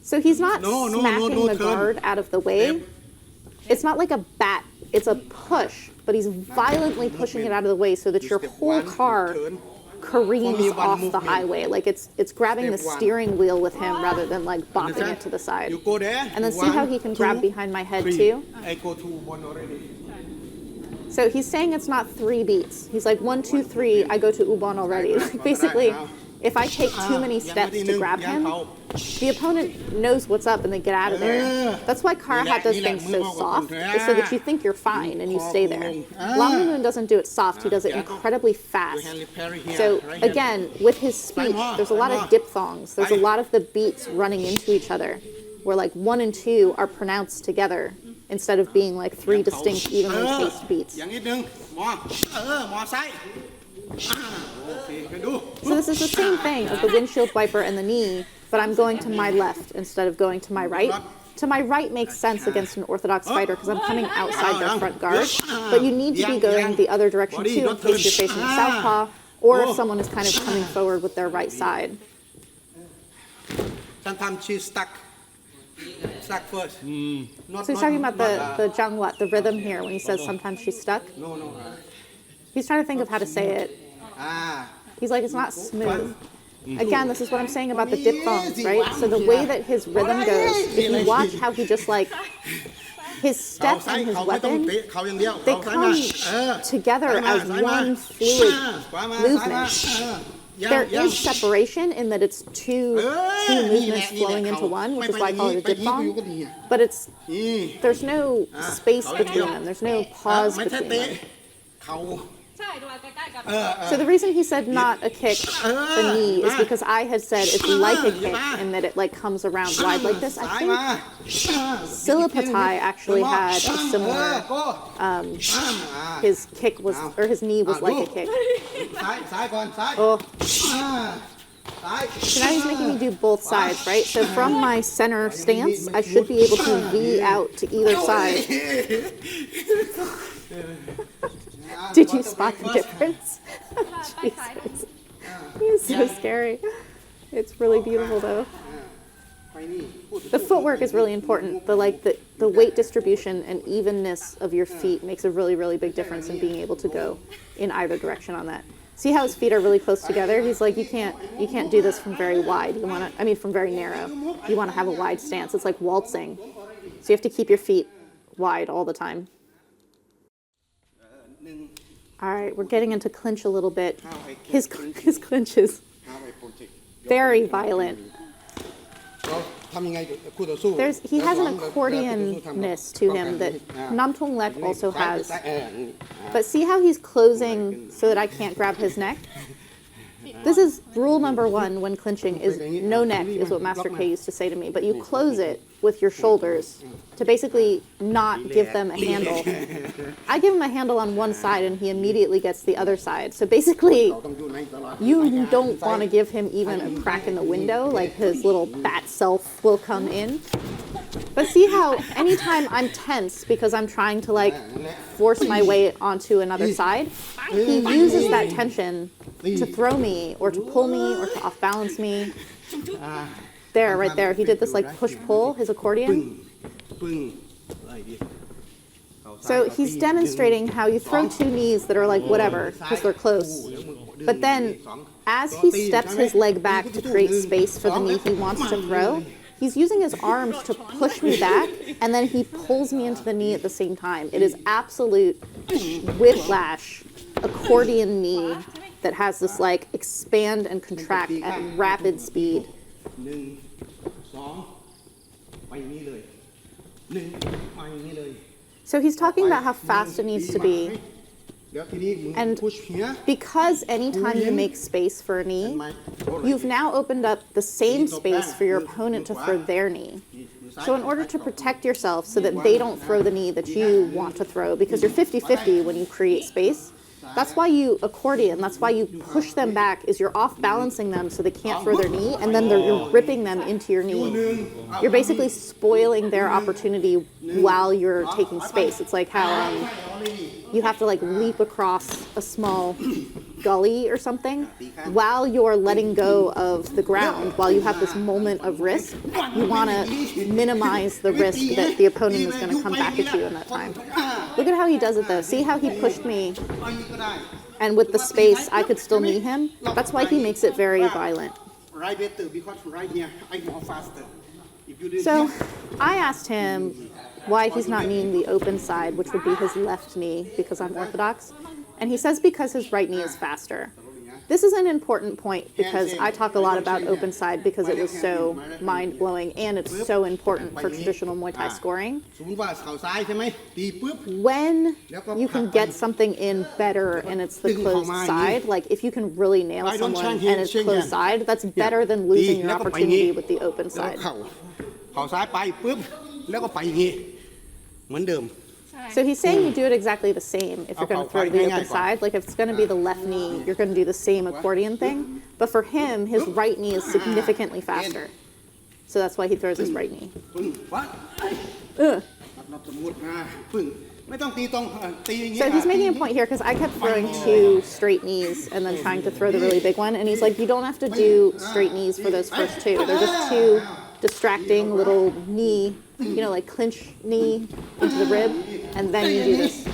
A: So he's not smacking
D: no,
A: the
D: turn.
A: guard out of the way. It's not like a bat, it's a push, but he's violently pushing it out of the way so that your whole car careens off the highway. Like it's grabbing the steering wheel with him rather than like bopping it to the side.
D: You go there.
A: And then see how he can grab behind my head too?
D: I go to 1 already.
A: So he's saying it's not 3 beats. He's like 1, 2, 3, I go to Ubon already. Like basically, if I take too many steps to grab him, the opponent knows what's up and they get out of there. That's why Karahat does things so soft, is so that you think you're fine and you stay there. Lamnammoon doesn't do it soft, he does it incredibly fast. So again, with his speech, there's a lot of diphthongs. There's a lot of the beats running into each other, where like 1 and 2 are pronounced together instead of being like 3 distinct, evenly spaced beats.
D: อย่างนิดนึงมอซ้าย โอเคไปดู
A: So this is the same thing as the windshield wiper and the knee, but I'm going to my left instead of going to my right. To my right makes sense against an orthodox fighter because I'm coming outside their front guard, but you need to be going the other direction too in case you're facing a southpaw, or if someone is kind of coming forward with their right side.
D: Sometimes she's stuck first.
A: So he's talking about the jangwat, the rhythm here, when he says sometimes she's stuck.
D: No.
A: He's trying to think of how to say it. He's like, it's not smooth. Again, this is what I'm saying about the diphthongs, right? So the way that his rhythm goes, if you watch how he just like, his steps and his weapon, they come together as one fluid movement. There is separation in that it's two movements flowing into one, which is why I call it a diphthong. But there's no space between them. There's no pause between them.
D: เขา
B: ใช่ดูใกล้ๆกัน
A: So the reason he said not a kick, the knee, is because I had said it's like a kick and that it like comes around wide like this. I think Sylvie actually had a similar, his kick was, or his knee was like a kick.
D: ซ้ายก่อนซ้าย
A: Oh. So now he's making me do both sides, right? So from my center stance, I should be able to V out to either side. Did you spot the difference? Jesus. He's so scary. It's really beautiful though. The footwork is really important. The weight distribution and evenness of your feet makes a really, really big difference in being able to go in either direction on that. See how his feet are really close together? He's like, you can't do this from very wide. From very narrow. You want to have a wide stance. It's like waltzing. So you have to keep your feet wide all the time. All right, we're getting into clinch a little bit. His clinch is very violent. He has an accordion-ness to him that Nam Thong Lek also has. But see how he's closing so that I can't grab his neck? This is rule number 1 when clinching is no neck, is what Master K used to say to me. But you close it with your shoulders to basically not give them a handle. I give him a handle on one side and he immediately gets the other side. So basically, you don't want to give him even a crack in the window, like his little bat self will come in. But see how anytime I'm tense because I'm trying to like force my way onto another side, he uses that tension to throw me or to pull me or to off balance me. There, right there. He did this like push-pull, his accordion. So he's demonstrating how you throw 2 knees that are like whatever, because they're close. But then as he steps his leg back to create space for the knee he wants to throw, he's using his arms to push me back, and then he pulls me into the knee at the same time. It is absolute whiplash, accordion knee that has this like expand and contract at rapid speed. So he's talking about how fast it needs to be. And because anytime you make space for a knee, you've now opened up the same space for your opponent to throw their knee. So in order to protect yourself so that they don't throw the knee that you want to throw, because you're 50-50 when you create space, that's why you accordion, that's why you push them back, is you're off balancing them so they can't throw their knee, and then you're ripping them into your knee. You're basically spoiling their opportunity while you're taking space. It's like how you have to like leap across a small gully or something while you're letting go of the ground, while you have this moment of risk. You want to minimize the risk that the opponent is going to come back at you in that time. Look at how he does it though. See how he pushed me, and with the space I could still knee him? That's why he makes it very violent. So I asked him why he's not kneeing the open side, which would be his left knee, because I'm Orthodox. And he says because his right knee is faster. This is an important point because I talk a lot about open side because it was so mind-blowing and it's so important for traditional Muay Thai scoring. When you can get something in better and it's the closed side, like if you can really nail someone and it's closed side, that's better than losing your opportunity with the open side. So he's saying you do it exactly the same if you're going to throw to the open side. Like if it's going to be the left knee, you're going to do the same accordion thing. But for him, his right knee is significantly faster. So that's why he throws his right knee. So he's making a point here because I kept throwing 2 straight knees and then trying to throw the really big one. And he's like, you don't have to do straight knees for those first 2. They're just 2 distracting little knee, you know, like clinch knee into the rib, and then you do this.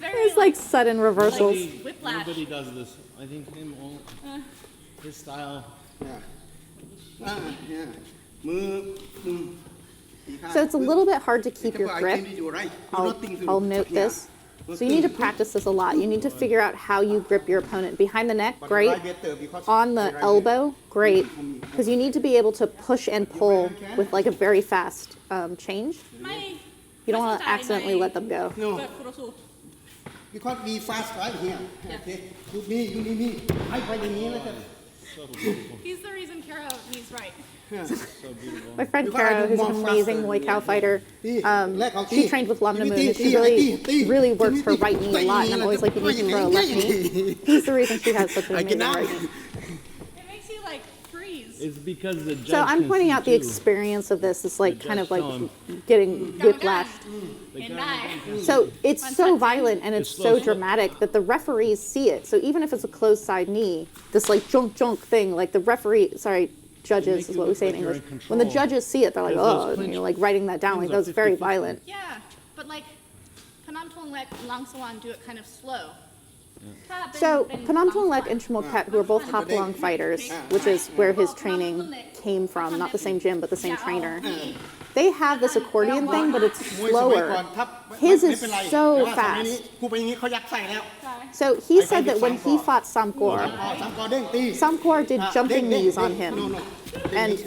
A: It's like sudden reversals.
B: Like whiplash.
C: Nobody does this. I think his style.
A: So it's a little bit hard to keep your grip. I'll note this. So you need to practice this a lot. You need to figure out how you grip your opponent. Behind the neck, great. On the elbow, great. Because you need to be able to push and pull with like a very fast change. You don't want to accidentally let them go.
D: Because we fast right here. Okay. You me.
B: He's the reason Khao knees right.
A: My friend Khao, who's an amazing Muay Thai fighter, she trained with Lamnammoon, and she really works her right knee a lot, and I'm always like, you need to throw a left knee. He's the reason she has such an amazing right knee.
B: It makes you like freeze.
C: It's because the judge.
A: So I'm pointing out the experience of this. It's like kind of like getting whiplashed. So it's so violent and it's so dramatic that the referees see it. So even if it's a closed side knee, this like junk thing, like the referee, judges is what we say in English. When the judges see it, they're like, oh, and you're like writing that down. Like that was very violent.
B: Yeah, but like Nam Thong Lek and Lang Sawan do it kind of slow.
A: So Phnom Thong Lek and Chmok who are both Hapalong fighters, which is where his training came from, not the same gym, but the same trainer. They have this accordion thing, but it's slower. His is so fast. So he said that when he fought Samkor did jumping knees on him. And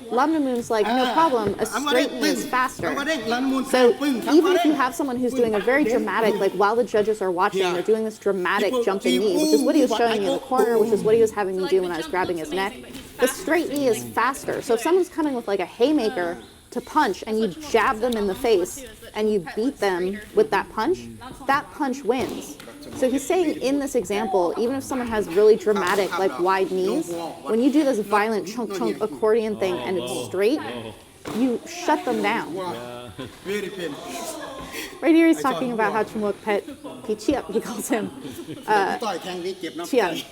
A: Lamnammoon's like, no problem, a straight knee is faster. So even if you have someone who's doing a very dramatic, like while the judges are watching, they're doing this dramatic jumping knee, which is what he was showing me in the corner, which is what he was having me do when I was grabbing his neck. The straight knee is faster. So if someone's coming with like a haymaker to punch and you jab them in the face and you beat them with that punch wins. So he's saying in this example, even if someone has really dramatic, like wide knees, when you do this violent chunk chunk accordion thing and it's straight, you shut them down. Right here he's talking about how Chmok Pet Pichiap, he calls him, Chiang.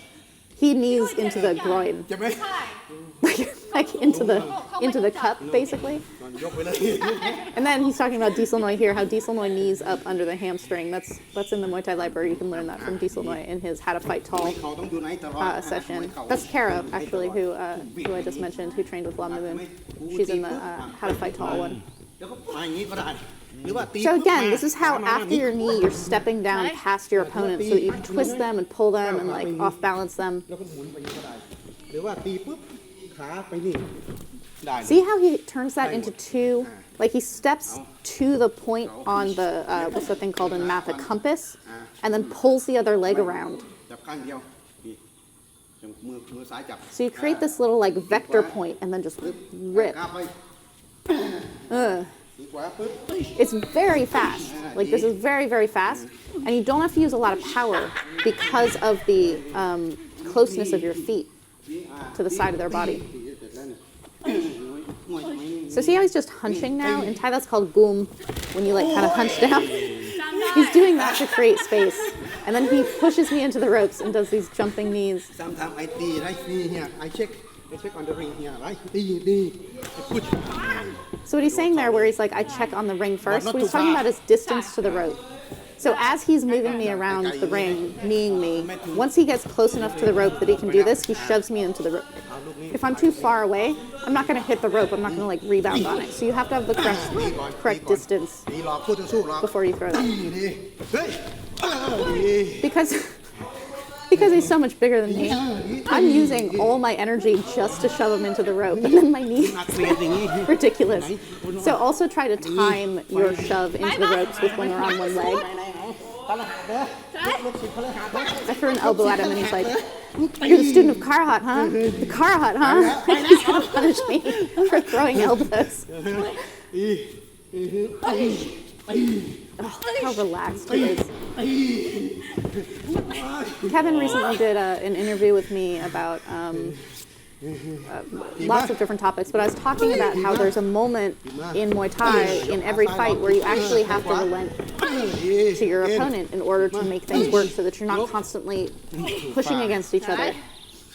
A: He knees into the groin. Like into the cup, basically. And then he's talking about Diesel Noi here, how Diesel Noi knees up under the hamstring. That's in the Muay Thai Library. You can learn that from Diesel Noi in his How to Fight Tall session. That's Khao, actually, who I just mentioned, who trained with Lamnammoon. She's in the How to Fight Tall one. So again, this is how after your knee, you're stepping down past your opponent so that you can twist them and pull them and like off balance them. See how he turns that into two? Like he steps to the point on the, what's the thing called in math, a compass, and then pulls the other leg around. So you create this little like vector point and then just rip. It's very fast. Like this is very, very fast. And you don't have to use a lot of power because of the closeness of your feet to the side of their body. So see how he's just hunching now? In Thai that's called goom, when you like kind of hunch down. He's doing that to create space. And then he pushes me into the ropes and does these jumping knees.
D: Sometimes I check on the ring here, right? Push.
A: So what he's saying there, where he's like, I check on the ring first, what he's talking about is distance to the rope. So as he's moving me around the ring, kneeing me, once he gets close enough to the rope that he can do this, he shoves me into the rope. If I'm too far away, I'm not going to hit the rope. I'm not going to like rebound on it. So you have to have the correct distance before you throw that. Because he's so much bigger than me, I'm using all my energy just to shove him into the rope, and then my knees ridiculous. So also try to time your shove into the ropes with when we're on one leg. I threw an elbow at him and he's like, you're the student of Karahat, huh? The Karahat, huh? He's going to punish me for throwing elbows. Oh, how relaxed he is. Kevin recently did an interview with me about lots of different topics, but I was talking about how there's a moment in Muay Thai in every fight where you actually have to relent to your opponent in order to make things work so that you're not constantly pushing against each other.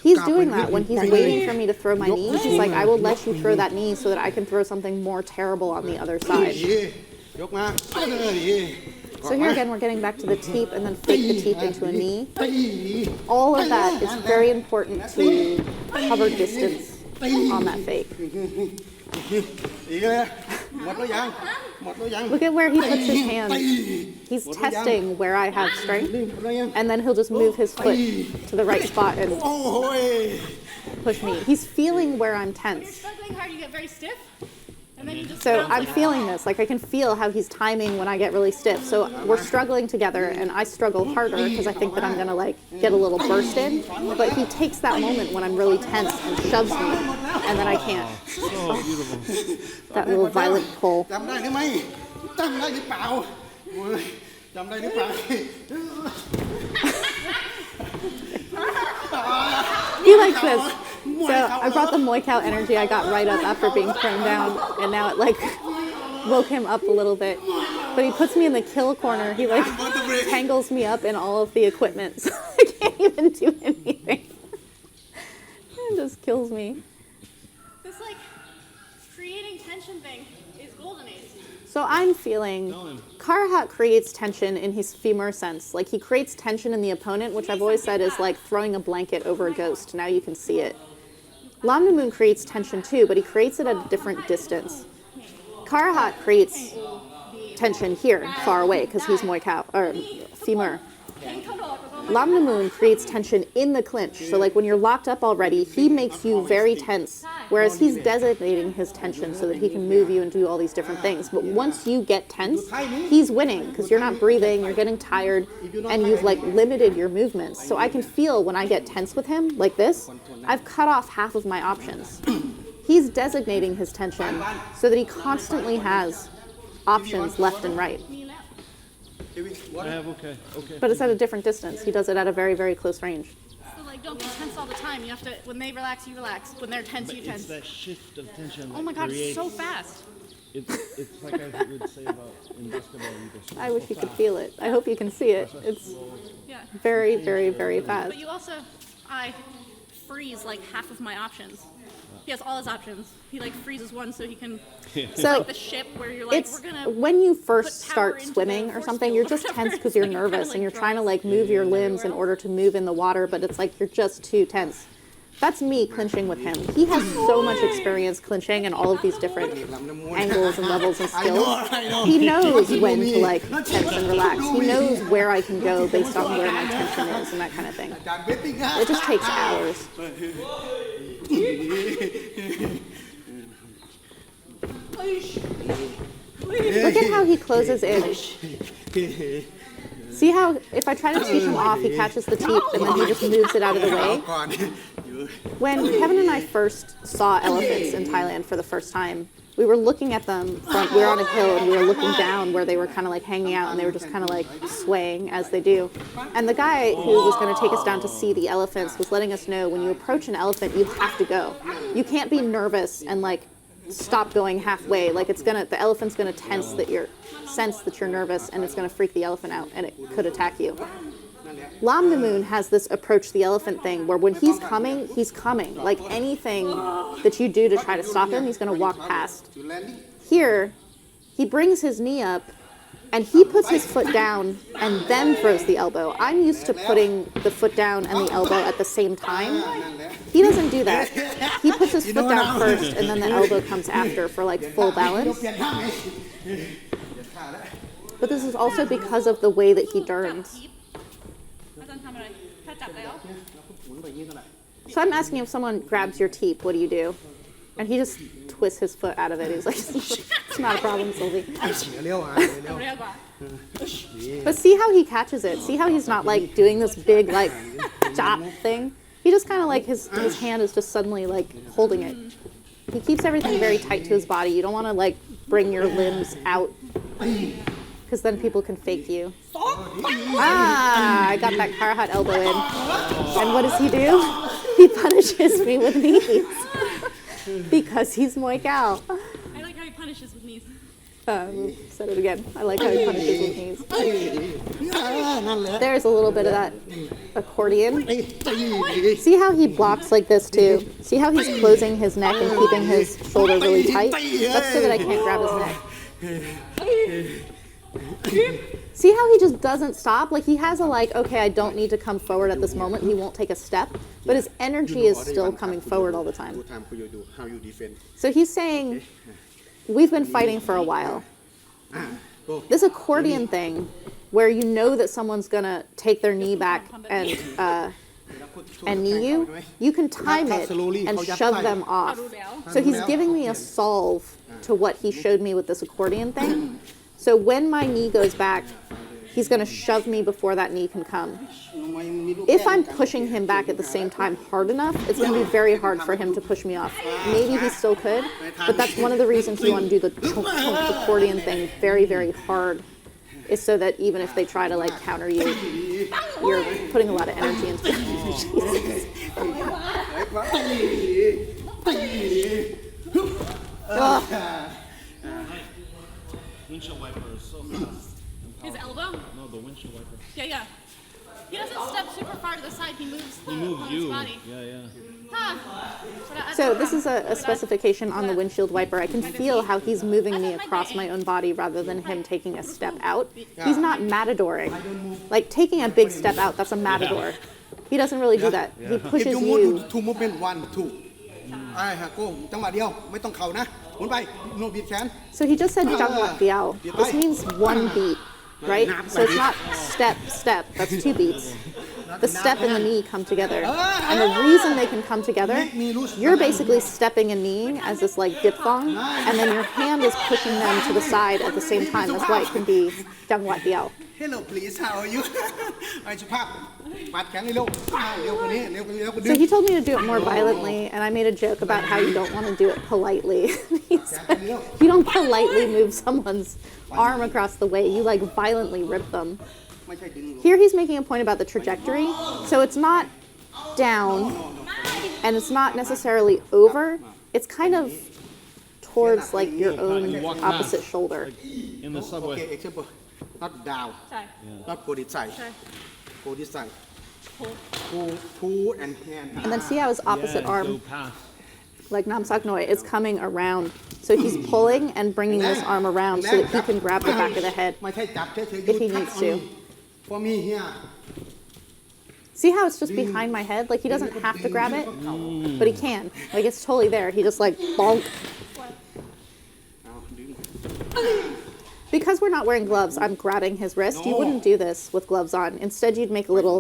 A: He's doing that when he's waiting for me to throw my knees. He's like, I will let you throw that knee so that I can throw something more terrible on the other side. So here again, we're getting back to the teep and then fake the teep into a knee. All of that is very important to cover distance on that fake. Look at where he puts his hand. He's testing where I have strength, and then he'll just move his foot to the right spot and push me. He's feeling where I'm tense.
B: Struggling hard, you get very stiff.
A: So I'm feeling this, like I can feel how he's timing when I get really stiff. So we're struggling together and I struggle harder because I think that I'm gonna like get a little bursted. But he takes that moment when I'm really tense and shoves me and then I can't.
C: So beautiful.
A: That little violent pull. He likes this. So I brought the Muay Khao energy I got right up after being thrown down, and now it like woke him up a little bit. But he puts me in the kill corner. He like tangles me up in all of the equipment, so I can't even do anything. It just kills me.
B: This like creating tension tension thing is golden ace.
A: So I'm feeling Karahat creates tension in his femur sense. Like he creates tension in the opponent, which I've always said is like throwing a blanket over a ghost. Now you can see it. Lamnammoon creates tension too, but he creates it at a different distance. Karahat creates tension here, far away, because he's Muay Khao, or femur. Lamnammoon creates tension in the clinch. So like when you're locked up already, he makes you very tense, whereas he's designating his tension so that he can move you and do all these different things. But once you get tense, he's winning because you're not breathing, you're getting tired, and you've like limited your movements. So I can feel when I get tense with him like this, I've cut off half of my options. He's designating his tension so that he constantly has options left and right.
C: Okay.
A: But it's at a different distance. He does it at a very, very close range.
B: So like, don't be tense all the time. You have to, when they relax, you relax. When they're tense, you
C: It's
B: tense.
C: that shift of tension.
B: Oh my
C: that
B: God, it's
C: creates,
B: so fast.
C: It's like I would say about in basketball.
A: I wish you could feel it. I hope you can see it. It's
B: Yeah.
A: very, very, very fast.
B: But you also, I freeze like half of my options. He has all his options. He like freezes one so he can. It's
A: So
B: like the ship where you're like,
A: it's
B: we're gonna.
A: when you first
B: put power
A: start
B: into
A: swimming
B: the
A: or
B: force
A: something,
B: field
A: you're
B: or
A: just
B: whatever.
A: tense because you're
B: It's like kinda
A: nervous
B: like
A: and you're trying to
B: draws.
A: like move your limbs in order to move in the water, but it's like you're just too tense. That's me clinching with him. He has so much experience clinching and all of these different angles and levels and skills. He knows when to like tense and relax. He knows where I can go based on where my tension is and that kind of thing. It just takes hours. Look at how he closes in. See how if I try to teach him off, he catches the teeth and then he just moves it out of the way. When Kevin and I first saw elephants in Thailand for the first time, we were looking at them we were on a hill and we were looking down where they were kind of like hanging out and they were just kind of like swaying as they do. And the guy who was going to take us down to see the elephants was letting us know when you approach an elephant, you have to go. You can't be nervous and like stop going halfway. Like the elephant's gonna sense that you're nervous and it's gonna freak the elephant out and it could attack you. Lamnammoon has this approach the elephant thing where when he's coming, he's coming. Like anything that you do to try to stop him, he's gonna walk past. Here, he brings his knee up and he puts his foot down and then throws the elbow. I'm used to putting the foot down and the elbow at the same time. He doesn't do that. He puts his foot down first and then the elbow comes after for like full balance. But this is also because of the way that he turns. So I'm asking if someone grabs your teep, what do you do? And he just twists his foot out of it. He's like, it's not a problem, Sylvie. But see how he catches it. See how he's not like doing this big like chop thing. He just kind of like his hand is just suddenly like holding it. He keeps everything very tight to his body. You don't want to like bring your limbs out because then people can fake you. Ah, I got that Karahat elbow in. And what does he do? He punishes me with knees because he's Muay Khao.
B: I like how he punishes with knees.
A: Said it again. I like how he punishes with knees. There's a little bit of that accordion. See how he blocks like this too? See how he's closing his neck and keeping his shoulder really tight? That's so that I can't grab his neck. See how he just doesn't stop? Like he has a like, okay, I don't need to come forward at this moment. He won't take a step, but his energy is still coming forward all the time. So he's saying, we've been fighting for a while. This accordion thing, where you know that someone's gonna take their knee back and knee you, you can time it and shove them off. So he's giving me a solve to what he showed me with this accordion thing. So when my knee goes back, he's going to shove me before that knee can come. If I'm pushing him back at the same time hard enough, it's going to be very hard for him to push me off. Maybe he still could, but that's one of the reasons you want to do the accordion thing very, very hard, is so that even if they try to like counter you, you're putting a lot of energy into it.
C: Windshield wiper is so fast.
B: His elbow?
C: No, the windshield wiper.
B: Yeah. He doesn't step super far to the side. He moves the
C: He moves
B: opponent's
C: you.
B: body.
C: Yeah.
A: So this is a specification on the windshield wiper. I can feel how he's moving me across my own body rather than him taking a step out. He's not matadoring. Like taking a big step out, that's a matador. He doesn't really do that. He
D: If
A: pushes
D: you move
A: you.
D: to movement 1 2 ไอ้ฮะโก้จังหวะเดียวไม่ต้องเข่านะหมุนไปโนบีบแขน
A: So he just said Duuglas-Ittu. This means one beat, right? So it's not step, step. That's 2 beats. The step and the knee come together. And the reason they can come together, you're basically stepping and kneeing as this like diphthong, and then your hand is pushing them to the side at the same time. That's why it can be Duuglas-Ittu.
D: Hello please how are you ไอ้สุภาพปัดแขนเร็วเร็วกว่านี้เร็วกว่านี้แล้วก็ดึ
A: So
D: ง
A: he told me to do it more violently, and I made a joke about how you don't want to do it politely. He said, you don't politely move someone's arm across the way, you like violently rip them.
D: ไม่ใช่ดึง
A: Here he's making a point about the trajectory. So it's not down, and it's not necessarily over. It's kind of towards like your own opposite shoulder.
C: In the
D: โอ
C: subway.
D: เค example not down
B: ใช่
D: not go this side
B: ใช่
D: go this side pull and hand
A: And then see how his opposite
C: Go
A: arm,
C: past.
A: like Nam Sak Noi, is coming around. So he's pulling and bringing this arm around so that he can grab the back of the head.
D: ไม่ใช่จับเฉยๆ
A: If he needs to.
D: for me here
A: See how it's just behind my head? Like he doesn't have to grab it, but he can. Like it's totally there. He just like bonk.
D: เอาดึง
A: Because we're not wearing gloves, I'm grabbing his wrist. You wouldn't do this with gloves on. Instead, you'd make a little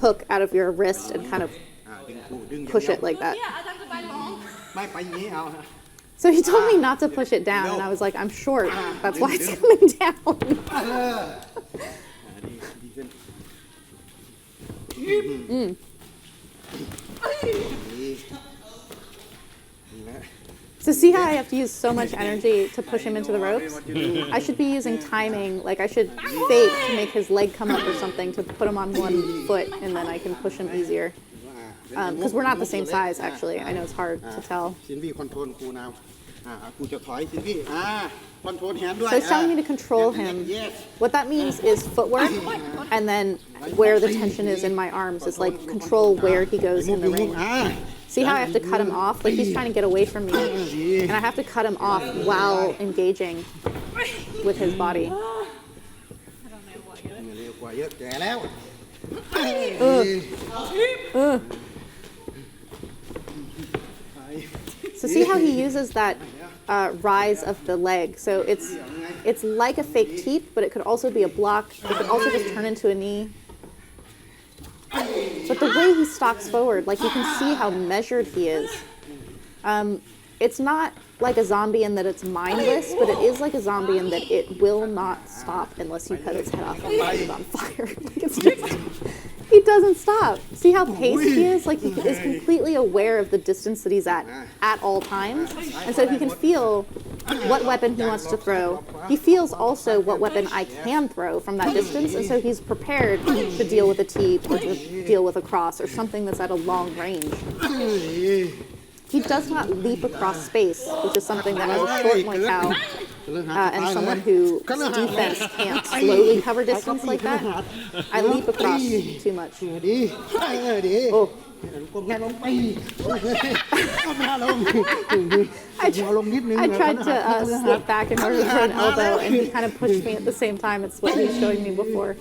A: hook out of your wrist and kind of
D: ดึงคู่ดึงอย่าง
A: push
D: เดียว
A: it like that.
B: Yeah, I thought the body long.
D: ไม่ไปอย่างนี้เอา
A: So he told me not to push it down, and I was like, I'm short. That's why it's coming down.
D: ดีขึ้นดีแล้ว
A: So see how I have to use so much energy to push him into the ropes? I should be using timing. Like I should fake to make his leg come up or something to put him on one foot, and then I can push him easier. Because we're not the same size, actually. I know it's hard to tell.
D: ซินวี่คอนโทรลครูนะครูจะถอยซินวี่คอนโทรลแฮนด์ด้วย
A: So he's telling me to control him.
D: Yes.
A: What that means is footwork, and then where the tension is in my arms is like control where he goes in the ring. See how I have to cut him off? Like he's trying to get away from me, and I have to cut him off while engaging with his body.
D: เร็วกว่าเยอะแก่แล้ว
A: So see how he uses that rise of the leg. So it's like a fake teep, but it could also be a block. It could also just turn into a knee. But the way he stalks forward, like you can see how measured he is. It's not like a zombie in that it's mindless, but it is like a zombie in that it will not stop unless you cut its head off and light it on fire. Like it's just, he doesn't stop. See how paced he is? Like he is completely aware of the distance that he's at all times. And so he can feel what weapon he wants to throw. He feels also what weapon I can throw from that distance. And so he's prepared to deal with a teep or to deal with a cross or something that's at a long range. He does not leap across space, which is something that as a short Muay Thai and someone whose defense can't slowly cover distance like that, I leap across too much.
D: ดีดี
A: Oh.
D: กดแขนลงไปเอามาลง
A: I tried to slip back in order for an elbow, and he kind of pushed me at the same time. It's what he was showing me before.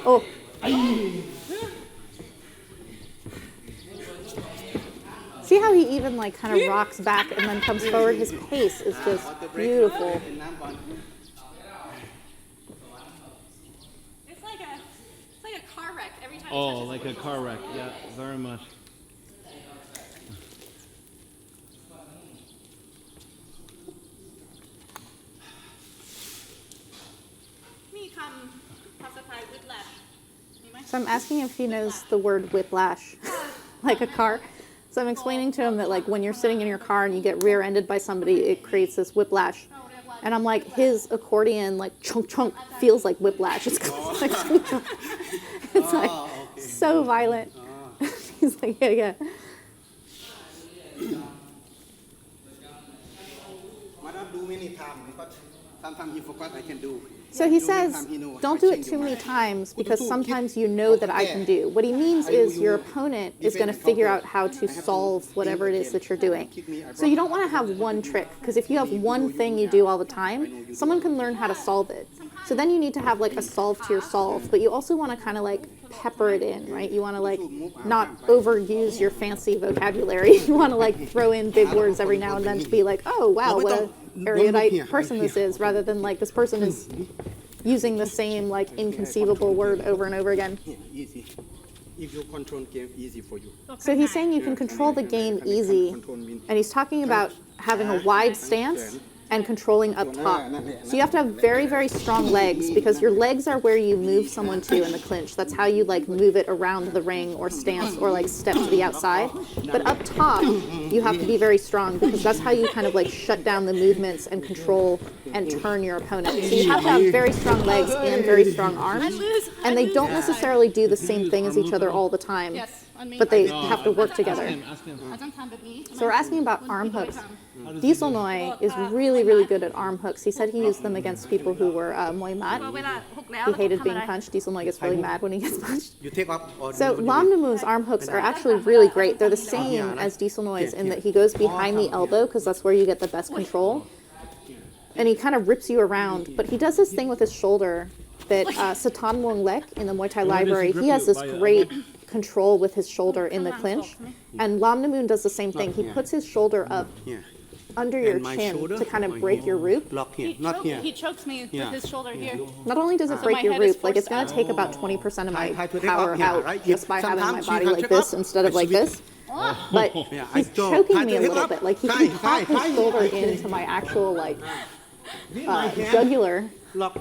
A: Oh. See how he even like kind of rocks back and then comes forward? His pace is just beautiful.
B: It's like a car wreck every time.
C: Oh, like a car wreck. Yeah, very much.
B: Me come classify whiplash.
A: So I'm asking if he knows the word whiplash, like a car. So I'm explaining to him that like when you're sitting in your car and you get rear-ended by somebody, it creates this whiplash. And I'm like, his accordion, like chunk chunk, feels like whiplash. It's like, chunk, chunk. It's like so violent. He's like, yeah.
D: Madam do many times because Sometimes he forgot I can do.
A: So he
D: The
A: says,
D: meantime, he know
A: don't
D: I
A: do it
D: change
A: too
D: your
A: many
D: mind.
A: times because
D: Kutu,
A: sometimes
D: kid.
A: you know that I can do. What he means is your
D: will
A: opponent is going to figure out how to solve whatever it is that you're doing. So you don't want to have one trick because if you have one thing you do all the time, someone can learn how to solve it. So then you need to have like a solve to your solve, but you also want to kind of like pepper it in, right? You want to like not overuse your fancy vocabulary. You want to like throw in big words every now and then to be like, oh wow, what a erudite person this is, rather than like this person is using the same like inconceivable word over and over again.
D: Yeah, easy. If you control game, easy for you.
A: So he's saying you can control the game easy, and he's talking about having a wide stance and controlling up top. So you have to have very, very strong legs because your legs are where you move someone to in the clinch. That's how you like move it around the ring or stance or like step to the outside. But up top, you have to be very strong because that's how you kind of like shut down the movements and control and turn your opponent. So you have to have very strong legs and very strong arms. And they don't necessarily do the same thing as each other all the time, but they have to work together.
C: Ask him.
A: So we're asking about arm hooks. Diesel Noi is really, really good at arm hooks. He said he used them against people who were Muay Mat. He hated being punched. Diesel Noi gets really mad when he gets punched.
D: You take up or
A: So Lamnammoon's arm hooks are actually really great. They're the same as Diesel Noi's in that he goes behind the elbow because that's where you get the best control. And he kind of rips you around. But he does this thing with his shoulder that Satan Wong Lek in the Muay Thai Library, he has this great control with his shoulder in the clinch. And Lamnammoon does the same thing. He puts his shoulder up under your chin to kind of break your root.
D: Lock here, not here.
B: He chokes me with his shoulder here.
A: Not only does it break
B: my
A: your
B: head is
A: root, like it's going to take about 20% of my power out just by having my body like this instead of like this. But he's choking me a little bit. Like he can pop his shoulder into my actual like jugular.
D: Lock.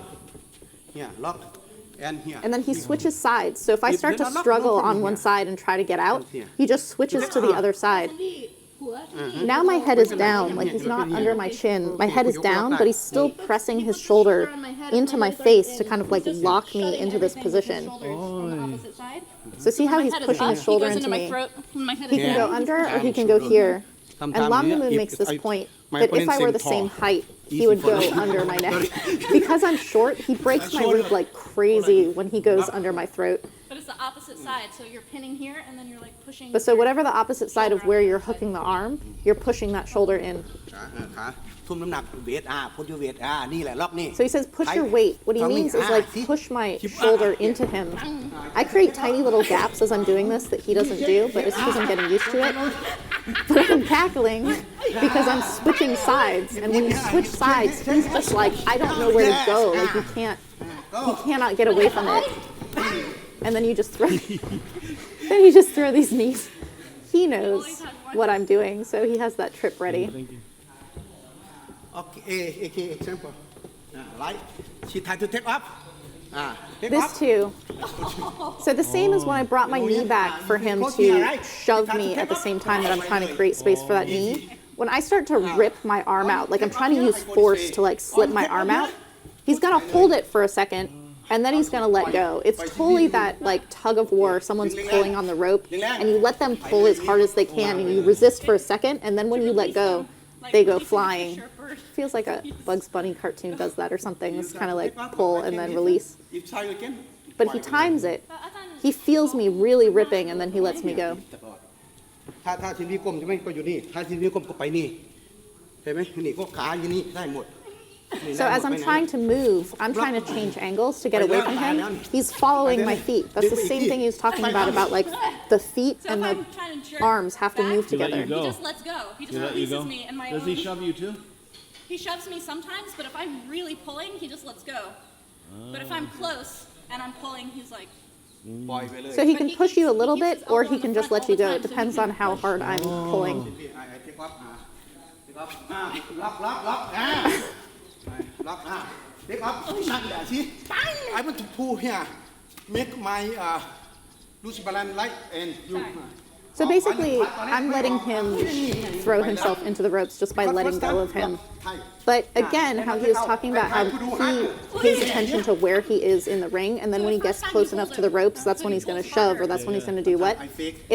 D: Yeah, lock. And here.
A: And then he switches sides. So if I start to struggle on one side and try to get out, he just switches to the other side. Now my head is down, like he's not under my chin. My head is down, but he's still pressing his shoulder into my face to kind of like lock me into this position. So see how he's pushing his shoulder into me? He can go under or he can go here. And Lamnammoon makes this point that if I were the same height, he would go under my neck. Because I'm short, he breaks my rib like crazy when he goes under my throat.
B: But it's the opposite side, so you're pinning here and then you're like pushing.
A: But so whatever the opposite side of where you're hooking the arm, you're pushing that shoulder in. So he says push your weight. What he means is like push my shoulder into him. I create tiny little gaps as I'm doing this that he doesn't do, but it's because I'm getting used to it. But I'm cackling because I'm switching sides. And when you switch sides, he's just like, I don't know where to go. Like he cannot get away from it. And then you just throw, then you just throw these knees. He knows what I'm doing, so he has that trip ready.
D: Okay, example. Right. She tried to take up. Take
A: This
D: up.
A: too. So the same as when I brought my knee back for him to shove me at the same time that I'm trying to create space for that knee. When I start to rip my arm out, like I'm trying to use force to like slip my arm out, he's gonna hold it for a second and then he's gonna let go. It's totally that like tug of war. Someone's pulling on the rope and you let them pull as hard as they can and you resist for a second and then when you let go, they go flying. Feels like a Bugs Bunny cartoon does that or something. It's kind of like pull and then release. But he times it. He feels me really ripping and then he lets me go.
D: ถ้าทีนี้ก้มใช่ไหมก็อยู่นี่ถ้าทีนี้ก้มก็ไปนี่เห็นไหมนี่ก็ขาอยู่นี่ได้หมด
A: So as I'm trying to move, I'm trying to change angles to get away from him. He's following my feet. That's the same thing he was talking about like the feet and the arms have to move together.
B: He just lets go. He just releases me and my
C: Does he shove you too?
B: He shoves me sometimes, but if I'm really pulling, he just lets go. But if I'm close and I'm pulling, he's like.
A: So he can push you a little bit or he can just let you go. It depends on how hard I'm pulling.
D: I want to pull here, make my loose balance light and you.
A: So basically, I'm letting him throw himself into the ropes just by letting go of him. But again, how he was talking about how he pays attention to where he is in the ring, and then when he gets close enough to the ropes, that's when he's going to shove, or that's when he's going to do what.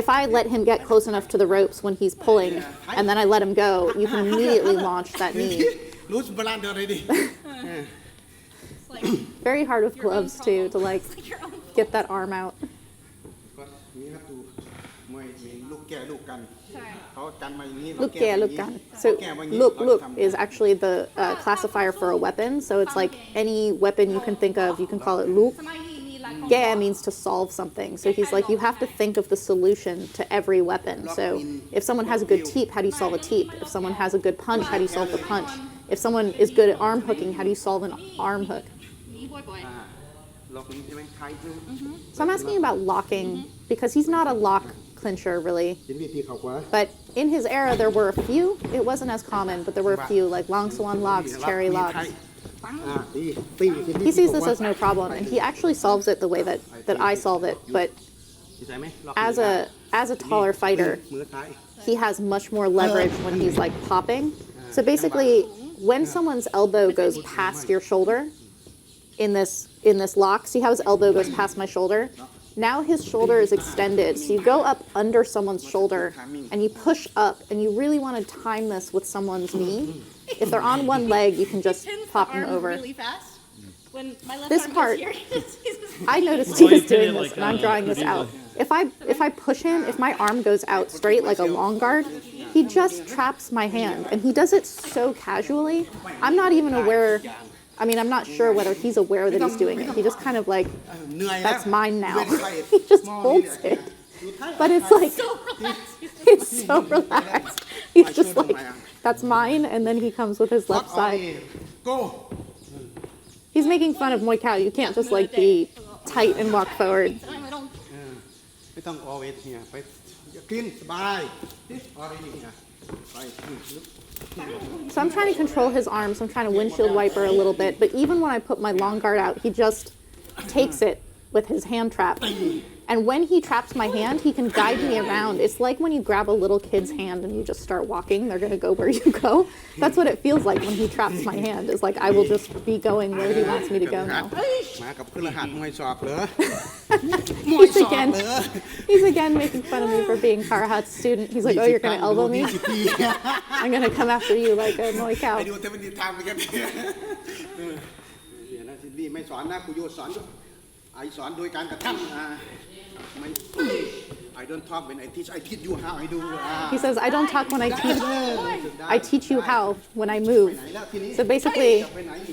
A: If I let him get close enough to the ropes when he's pulling, and then I let him go, you can immediately launch that knee.
D: Loose balance already.
B: It's like
A: Very hard with
B: your own
A: gloves too, to
B: problem.
A: like
B: It's like your own fault.
A: get that arm out.
D: But we have to มวยมีลูกแก่ลูกกัน
B: ใช่
D: เขากันมาอย่างนี้
A: Look, yeah, look, gun. So,
D: แก่มาอย่างนี้
A: look,
D: เรา
A: look
D: ทำ
A: is actually the classifier for a weapon. So it's like any weapon you can think of, you can call it look.
B: สมัยนี้มีหลาย
A: Yeah means to solve something. So he's like, you have to think of the solution to every weapon. So if someone has a good teep, how do you solve a teep? If someone has a good punch, how do you solve the punch? If someone is good at arm hooking, how do you solve an arm hook?
B: มีบ่อย
D: ล็อกนี้ใช่ไหมไทยใช่ไหม
A: So I'm asking about locking because he's not a lock clincher really.
D: เห็นวิธีเขาขวา
A: But in his era, there were a few. It wasn't as common, but there were a few like long swan locks, cherry
D: มีไท
A: locks.
D: ยตีตี
A: He sees this as no problem, and he actually solves it the way that I solve it. But
D: ใช่ไหมล็อก
A: as a taller fighter,
D: มือไทย
A: he has much more leverage when he's like popping. So basically, when someone's elbow goes past your shoulder in this lock, see how his elbow goes past my shoulder? Now his shoulder is extended. So you go up under someone's shoulder and you push up, and you really want to time this with someone's knee. If they're on one leg, you can
B: He
A: just
B: pins
A: pop
B: the
A: them
B: arm
A: over.
B: really fast. When my left
A: This
B: arm
A: part-
B: goes here, he's just-
A: I noticed
E: Why
A: he
E: you
A: was
E: pin
A: doing
E: it
A: this,
E: like
A: and I'm
E: that?
A: drawing this
E: Pretty
A: out. If I push him, if my arm goes out straight like a long guard, he just traps my hand, and he does it so casually. I'm not even aware. I mean, I'm not sure whether he's aware that he's doing it. He just kind of like,
D: เหนื่อยแล้ว
A: that's mine now.
D: เว้นไทย
A: He just
D: มอง
A: holds
D: นี่
A: it.
D: แหละ
A: But it's like,
B: so relaxed.
A: it's so relaxed. He's just like, that's mine, and then he comes with his
D: ล็อก
A: left
D: ออก
A: side.
D: นี่ go
A: He's making fun of Muay Thai. You can't just like be tight and walk forward.
B: I don't
D: ไม่ต้อง always เนี่ยไปกินสบาย already เนี่ยไปลึก
A: So I'm trying to control his arms. I'm trying to windshield wiper a little bit. But even when I put my long guard out, he just takes it with his hand trap. And when he traps my hand, he can guide me around. It's like when you grab a little kid's hand and you just start walking, they're going to go where you go. That's what it feels like when he traps my hand. It's like I will just be going where he wants me to go now.
D: มากับเครือหัดมวยสอบเหรอ
A: He's again, he's again making fun of me for being Karahat's student. He's like, oh, you're going to elbow me?
D: 20 ปี
A: I'm going to come after you like a Muay
D: ไป
A: Cow.
D: ดูเทปนิทานไปกันเดี๋ยวนะซิลวี่ไม่สอนนะครูโยสอนไอสอนโดยการกระทำไม่ I don't talk when I teach you how I do
A: He says, I don't talk when I teach you how when I move. So basically,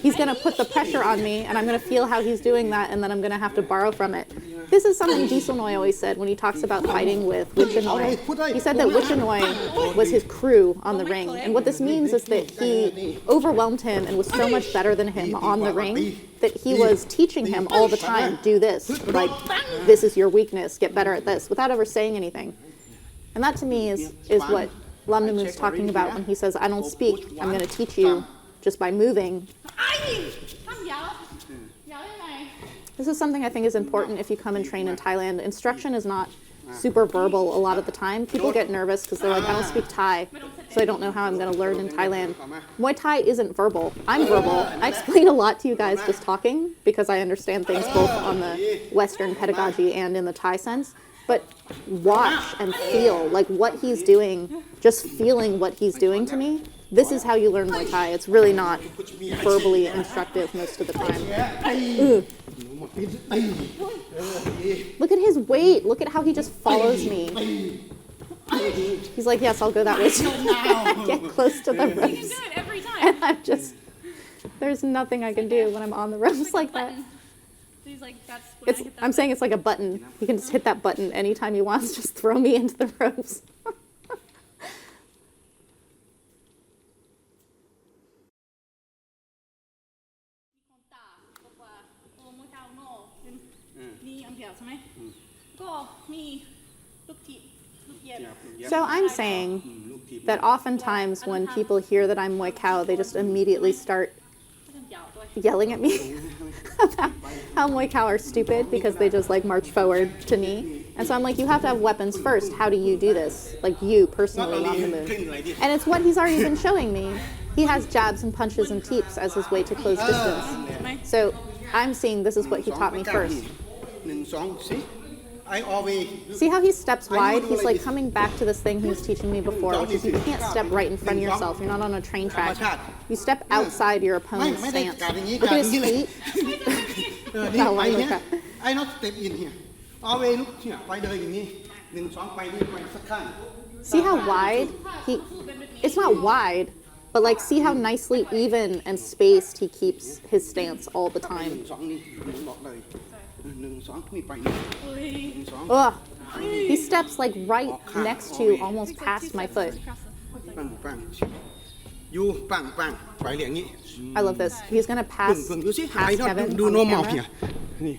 A: he's going to put the pressure on me, and I'm going to feel how he's doing that, and then I'm going to have to borrow from it. This is something Jisunoi always said when he talks about fighting with Wichinoi. He said that Wichinoi was his crew on the ring, and what this means is that he overwhelmed him and was so much better than him on the ring that he was teaching him all the time, do this, like, this is your weakness, get better at this, without ever saying anything. And that to me is what Lamnammoon's talking about when he says, I don't speak, I'm going to teach you just by moving.
B: ไอ้ทำยาวยังไง
A: This is something I think is important if you come and train in Thailand. Instruction is not super verbal a lot of the time. People get nervous because they're like, I don't speak Thai, so I don't know how I'm going to learn in Thailand. Muay Thai isn't verbal. I'm verbal. I explain a lot to you guys just talking because I understand things both on the Western pedagogy and in the Thai sense. But watch and feel like what he's doing, just feeling what he's doing to me. This is how you learn Muay Thai. It's really not verbally instructive most of the time. Ugh. Look at his weight. Look at how he just follows me. He's like, yes, I'll go that way too. Get close to the
B: You
A: ropes.
B: do it every time.
A: And I'm just, there's nothing I can do when I'm on the ropes like that.
B: He's like, that's when I hit that
A: I'm saying it's like a button. He can just hit that button anytime he wants, just throw me into the ropes. So I'm saying that oftentimes when people hear that I'm Muay Khao, they just immediately start yelling at me about how Muay Khao are stupid because they just like march forward to knee. And so I'm like, you have to have weapons first. How do you do this? Like you personally, Lamnammoon. And it's what he's already been showing me. He has jabs and punches and teeps as his way to close distance. So I'm seeing this is what he taught me first.
D: 1 2 3 I always
A: See how he steps wide? He's like coming back to this thing he was teaching me before, which is you can't step right in front of yourself. You're not on a train track. You step outside your opponent's stance. Look at his feet.
D: นี่ไปเนี้ยไอ้ not step in here always look here ไปเลยอย่างนี้1 2ไปนี่ไปสักข้าง
A: See how wide he? It's not wide, but like see how nicely even and spaced he keeps his stance all the time.
D: 1 2นี่บอกเลย1 2นี่ไปนี่1 2
A: Ugh. He steps like right next to, almost past my foot.
D: ปังปังยูปังปังไปอย่างนี้
A: I love this. He's gonna pass
D: พึ่งดูสิหาย
A: past
D: นอ
A: Kevin
D: ดู
A: on the
D: normal
A: camera.
D: เนี่ยนี่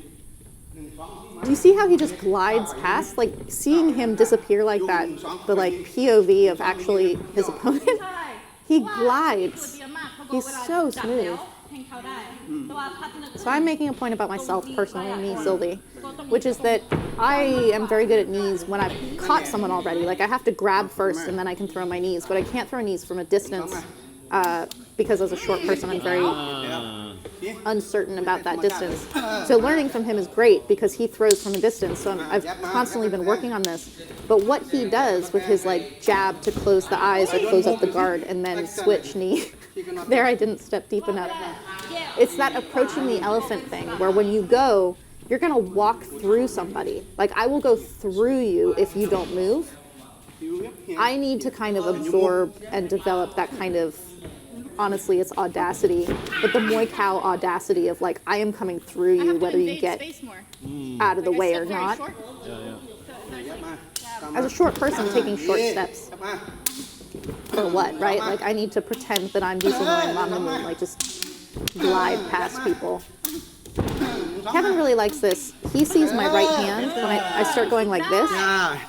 A: Do you see how he just glides past? Like seeing him disappear like that, the like POV of actually his opponent. He glides. He's so smooth. So I'm making a point about myself personally, me, Sylvie, which is that I am very good at knees when I've caught someone already. Like I have to grab first and then I can throw my knees, but I can't throw knees from a distance because as a short person I'm very uncertain about that distance. So learning from him is great because he throws from a distance. So I've constantly been working on this. But what he does with his like jab to close the eyes or close up the guard and then switch knee, there I didn't step deep enough. It's that approaching the elephant thing where when you go, you're gonna walk through somebody. Like I will go through you if you don't move. I need to kind of absorb and develop that kind of, honestly, it's audacity, but the Muay Khao audacity of like, I am coming through you whether you get out of the way or not. As a short person taking short steps. For what, right? Like I need to pretend that I'm Duuglas and Lamnammoon, like just glide past people. Kevin really likes this. He sees my right hand when I start going like this.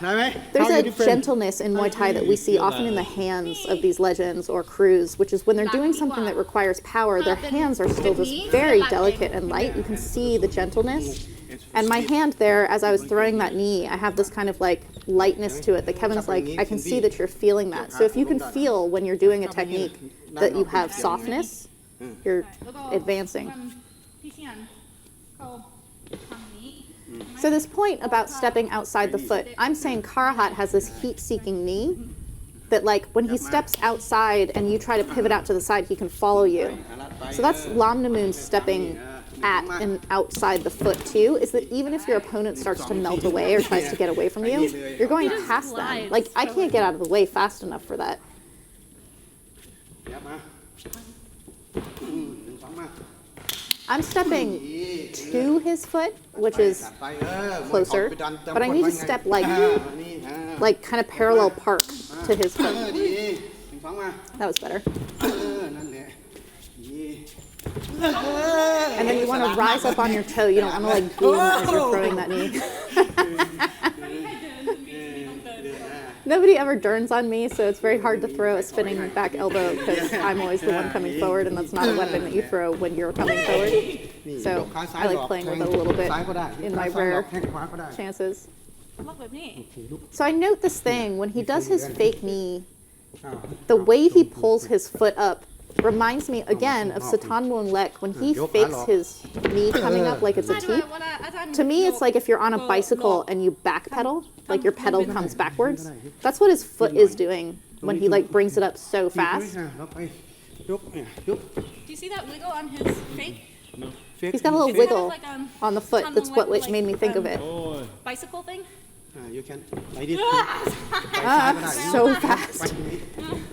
D: ได้ไหม
A: There's a gentleness in Muay Thai that we see often in the hands of these legends or crews, which is when they're doing something that requires power, their hands are still just very delicate and light. You can see the gentleness. And my hand there, as I was throwing that knee, I have this kind of like lightness to it that Kevin's like, I can see that you're feeling that. So if you can feel when you're doing a technique that you have softness, you're advancing. So this point about stepping outside the foot, I'm saying Karahat has this heat-seeking knee that like when he steps outside and you try to pivot out to the side, he can follow you. So that's Lamnammoon stepping at and outside the foot too, is that even if your opponent starts to melt away or tries to get away from you, you're going past them. Like I can't get out of the way fast enough for that. I'm stepping to his foot, which is closer, but I need to step like kind of parallel park to his foot. That was better. And then you want to rise up on your toe. You don't want to like boom as you're throwing that knee. Nobody ever turns on me, so it's very hard to throw a spinning back elbow because I'm always the one coming forward, and that's not a weapon that you throw when you're coming forward. So I like playing with it a little bit in my rare chances. So I note this thing, when he does his fake knee, the way he pulls his foot up reminds me again of Satanmoon Lek when he fakes his knee coming up like it's a teep. To me, it's like if you're on a bicycle and you backpedal, like your pedal comes backwards. That's what his foot is doing when he like brings it up so fast.
B: Do you see that wiggle on his fake?
A: He's got a little wiggle on the foot. That's what made me think of it.
B: Bicycle thing?
D: You can like this.
A: So fast.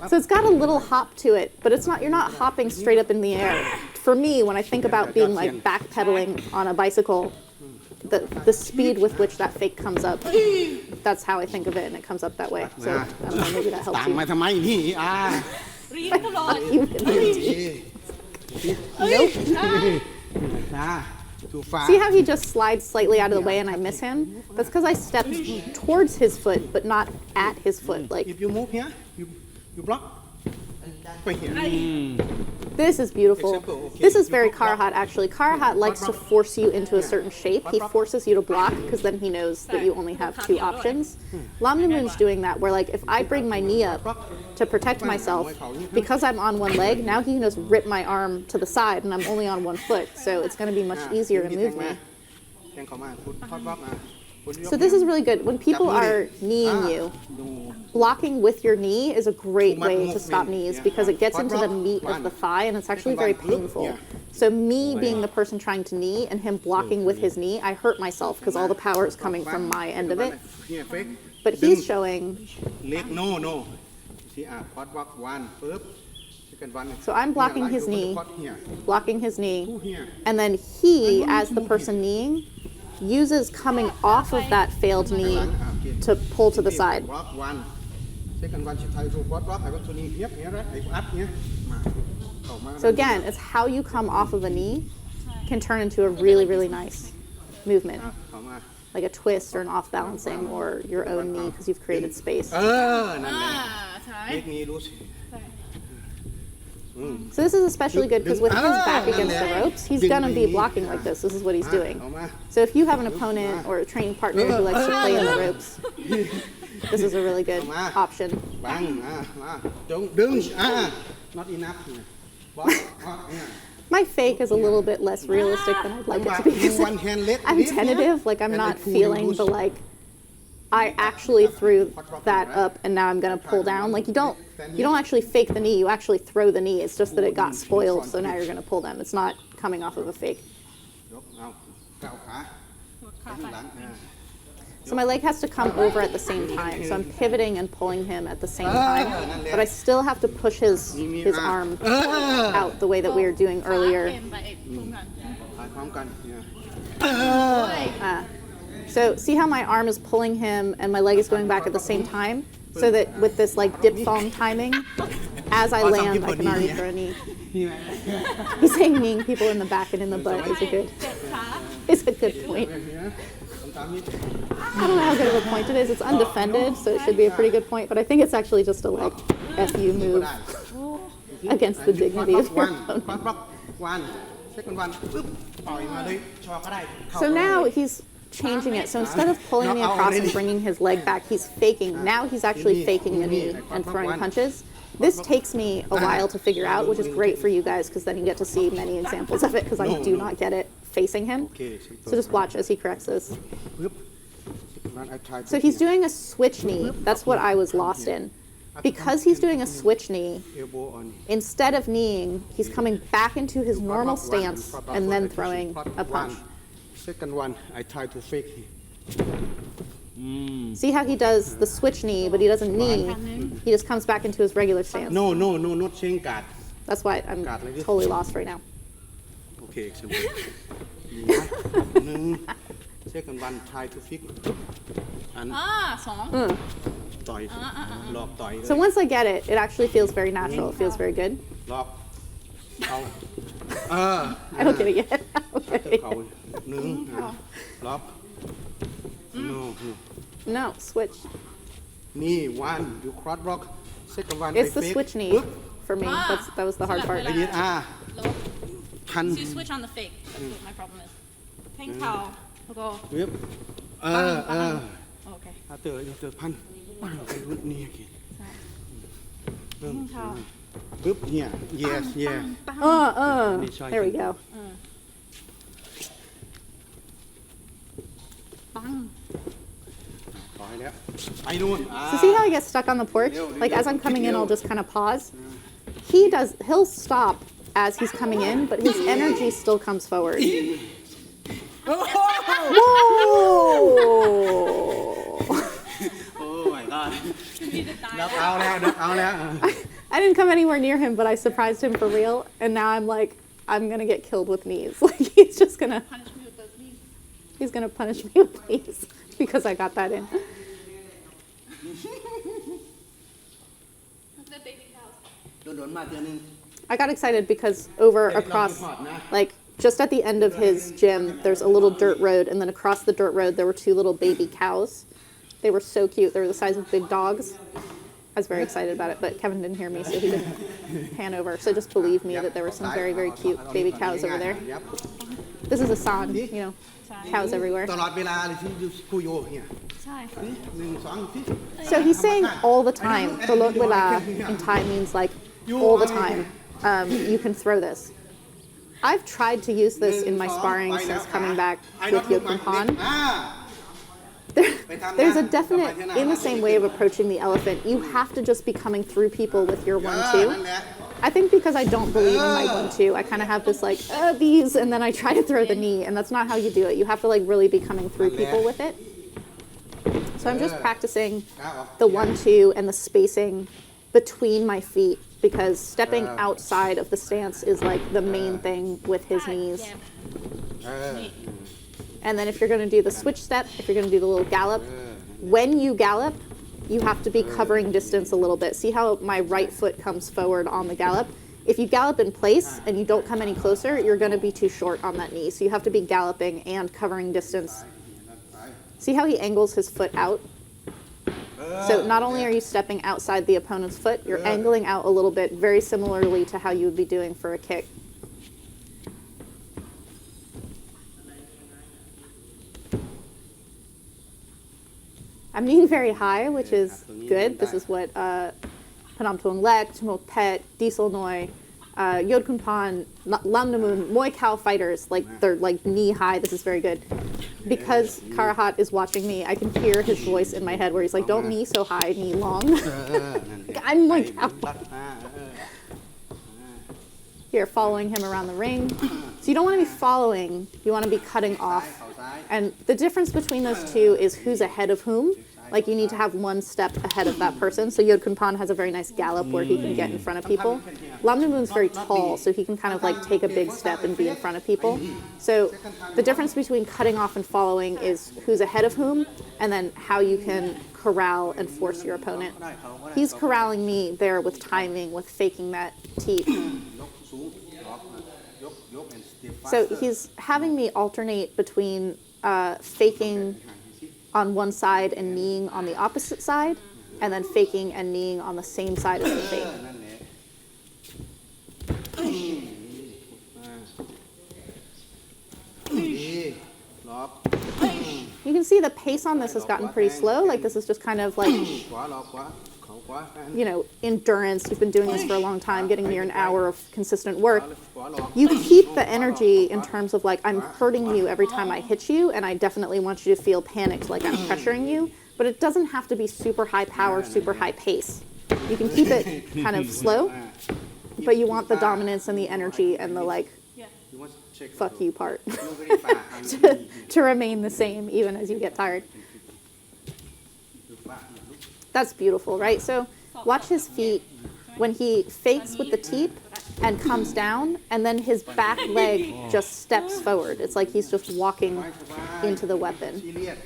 A: So it's got a little hop to it, but it's not. You're not hopping straight up in the air. For me, when I think about being like backpedaling on a bicycle, the speed with which that fake comes up, that's how I think of it, and it comes up that way. So I don't know, maybe that helps
D: ต่าง
A: you.
D: มาทำไมนี่
B: รีดตลอด
A: Nope.
D: นะ too far
A: See how he just slides slightly out of the way and I miss him? That's because I stepped towards his foot, but not at his foot. Like
D: if you move here you block right here
A: this is beautiful. This is very Karahat actually. Karahat likes to force you into a certain shape. He forces you to block because then he knows that you only have two options. Lamnammoon's doing that where like if I bring my knee up to protect myself, because I'm on one leg, now he can just rip my arm to the side and I'm only on one foot. So it's going to be much easier to move me.
D: แทงเข้ามาพุทธทอดบล็อกมา
A: So this is really good. When people are kneeing you, blocking with your knee is a great way to stop knees because it gets into the meat of the thigh and it's actually very painful. So me being the person trying to knee and him blocking with his knee, I hurt myself because all the power is coming from my end of it. But he's showing. So I'm blocking his knee, and then he, as the person kneeing, uses coming off of that failed knee to pull to the side. So again, it's how you come off of a knee can turn into a really, really nice movement. Like a twist or an off balancing or your own knee because you've created space. So this is especially good because with his back against the ropes, he's going to be blocking like this. This is what he's doing. So if you have an opponent or a training partner who likes to play in the ropes, this is a really good option.
D: Not enough.
A: My fake is a little bit less realistic than I'd like it to be because I'm tentative, like I'm not feeling the like, I actually threw that up and now I'm gonna pull down. Like you don't actually fake the knee, you actually throw the knee. It's just that it got spoiled, so now you're gonna pull them. It's not coming off of a fake. So my leg has to come over at the same time. So I'm pivoting and pulling him at the same time, but I still have to push his arm out the way that we were doing earlier. So see how my arm is pulling him and my leg is going back at the same time? So that with this like diphthong timing, as I land, I can already throw a knee. He's saying kneeing people in the back and in the butt is a good point. I don't know how good of a point it is. It's undefended, so it should be a pretty good point. But I think it's actually just a like FU move against the dignity of your opponent. So now he's changing it. So instead of pulling me across and bringing his leg back, he's faking. Now he's actually faking the knee and throwing punches. This takes me a while to figure out, which is great for you guys because then you get to see many examples of it because I do not get it facing him. So just watch as he corrects this. So he's doing a switch knee. That's what I was lost in. Because he's doing a switch knee, instead of kneeing, he's coming back into his normal stance and then throwing a punch.
D: Second one, I try to fake.
A: See how he does the switch knee, but he doesn't knee. He just comes back into his regular stance.
D: No, not saying guard.
A: That's why I'm totally lost right now.
D: Okay, excellent. Second one, try to fix.
A: So once I get it, it actually feels very natural. It feels very good. I don't get it yet. Okay. No, switch.
D: Knee one, you cross block. Second one,
A: it's the switch knee for me. That was the hard part.
B: So you switch on the fake. That's what my problem is. Hang Khao. We'll go. Okay. Hang Khao.
D: Yes.
A: There we go. So see how I get stuck on the porch? Like as I'm coming in, I'll just kind of pause. He'll stop as he's coming in, but his energy still comes forward. Whoa!
D: Oh my God.
A: I didn't come anywhere near him, but I surprised him for real, and now I'm like, I'm gonna get killed with knees. Like he's just gonna
B: punish me with those knees.
A: He's gonna punish me with knees because I got that in. I got excited because across, like just at the end of his gym, there's a little dirt road, and then across the dirt road there were two little baby cows. They were so cute. They were the size of big dogs. I was very excited about it, but Kevin didn't hear me, so he didn't pan over. So just believe me that there were some very, very cute baby cows over there. This is a san, cows everywhere. So he's saying all the time. Tolot wela in Thai means like all the time. You can throw this. I've tried to use this in my sparring since coming back with Yuk Pan. There's a definite, in the same way of approaching the elephant, you have to just be coming through people with your 1-2. I think because I don't believe in my 1-2, I kind of have this like, these, and then I try to throw the knee, and that's not how you do it. You have to like really be coming through people with it. So I'm just practicing the 1-2 and the spacing between my feet, because stepping outside of the stance is like the main thing with his knees. And then if you're going to do the switch step, if you're going to do the little gallop, when you gallop, you have to be covering distance a little bit. See how my right foot comes forward on the gallop? If you gallop in place and you don't come any closer, you're going to be too short on that knee. So you have to be galloping and covering distance. See how he angles his foot out? So not only are you stepping outside the opponent's foot, you're angling out a little bit, very similarly to how you would be doing for a kick. I'm kneeing very high, which is good. This is what Phnom Tuong Lek, Chmok Pet, Diesel Noi, Yod Kun Pan, Lamnammoon, Muay Khao fighters, like they're like knee high. This is very good. Because Karahat is watching me, I can hear his voice in my head where he's like, don't knee so high, knee long. I'm like, here, following him around the ring. So you don't want to be following, you want to be cutting off. And the difference between those two is who's ahead of whom. Like you need to have one step ahead of that person. So Yod Kun Pan has a very nice gallop where he can get in front of people. Lamnammoon's very tall, so he can kind of like take a big step and be in front of people. So the difference between cutting off and following is who's ahead of whom, and then how you can corral and force your opponent. He's corralling me there with timing, with faking that teep. So he's having me alternate between faking on one side and kneeing on the opposite side, and then faking and kneeing on the same side as the fake. You can see the pace on this has gotten pretty slow. Like this is just kind of like, you know, endurance. You've been doing this for a long time, getting near an hour of consistent work. You keep the energy in terms of like, I'm hurting you every time I hit you, and I definitely want you to feel panicked, like I'm pressuring you, but it doesn't have to be super high power, super high pace. You can keep it kind of slow, but you want the dominance and the energy and the like, fuck you part to remain the same even as you get tired. That's beautiful, right? So watch his feet when he fakes with the teep and comes down, and then his back leg just steps forward. It's like he's just walking into the weapon.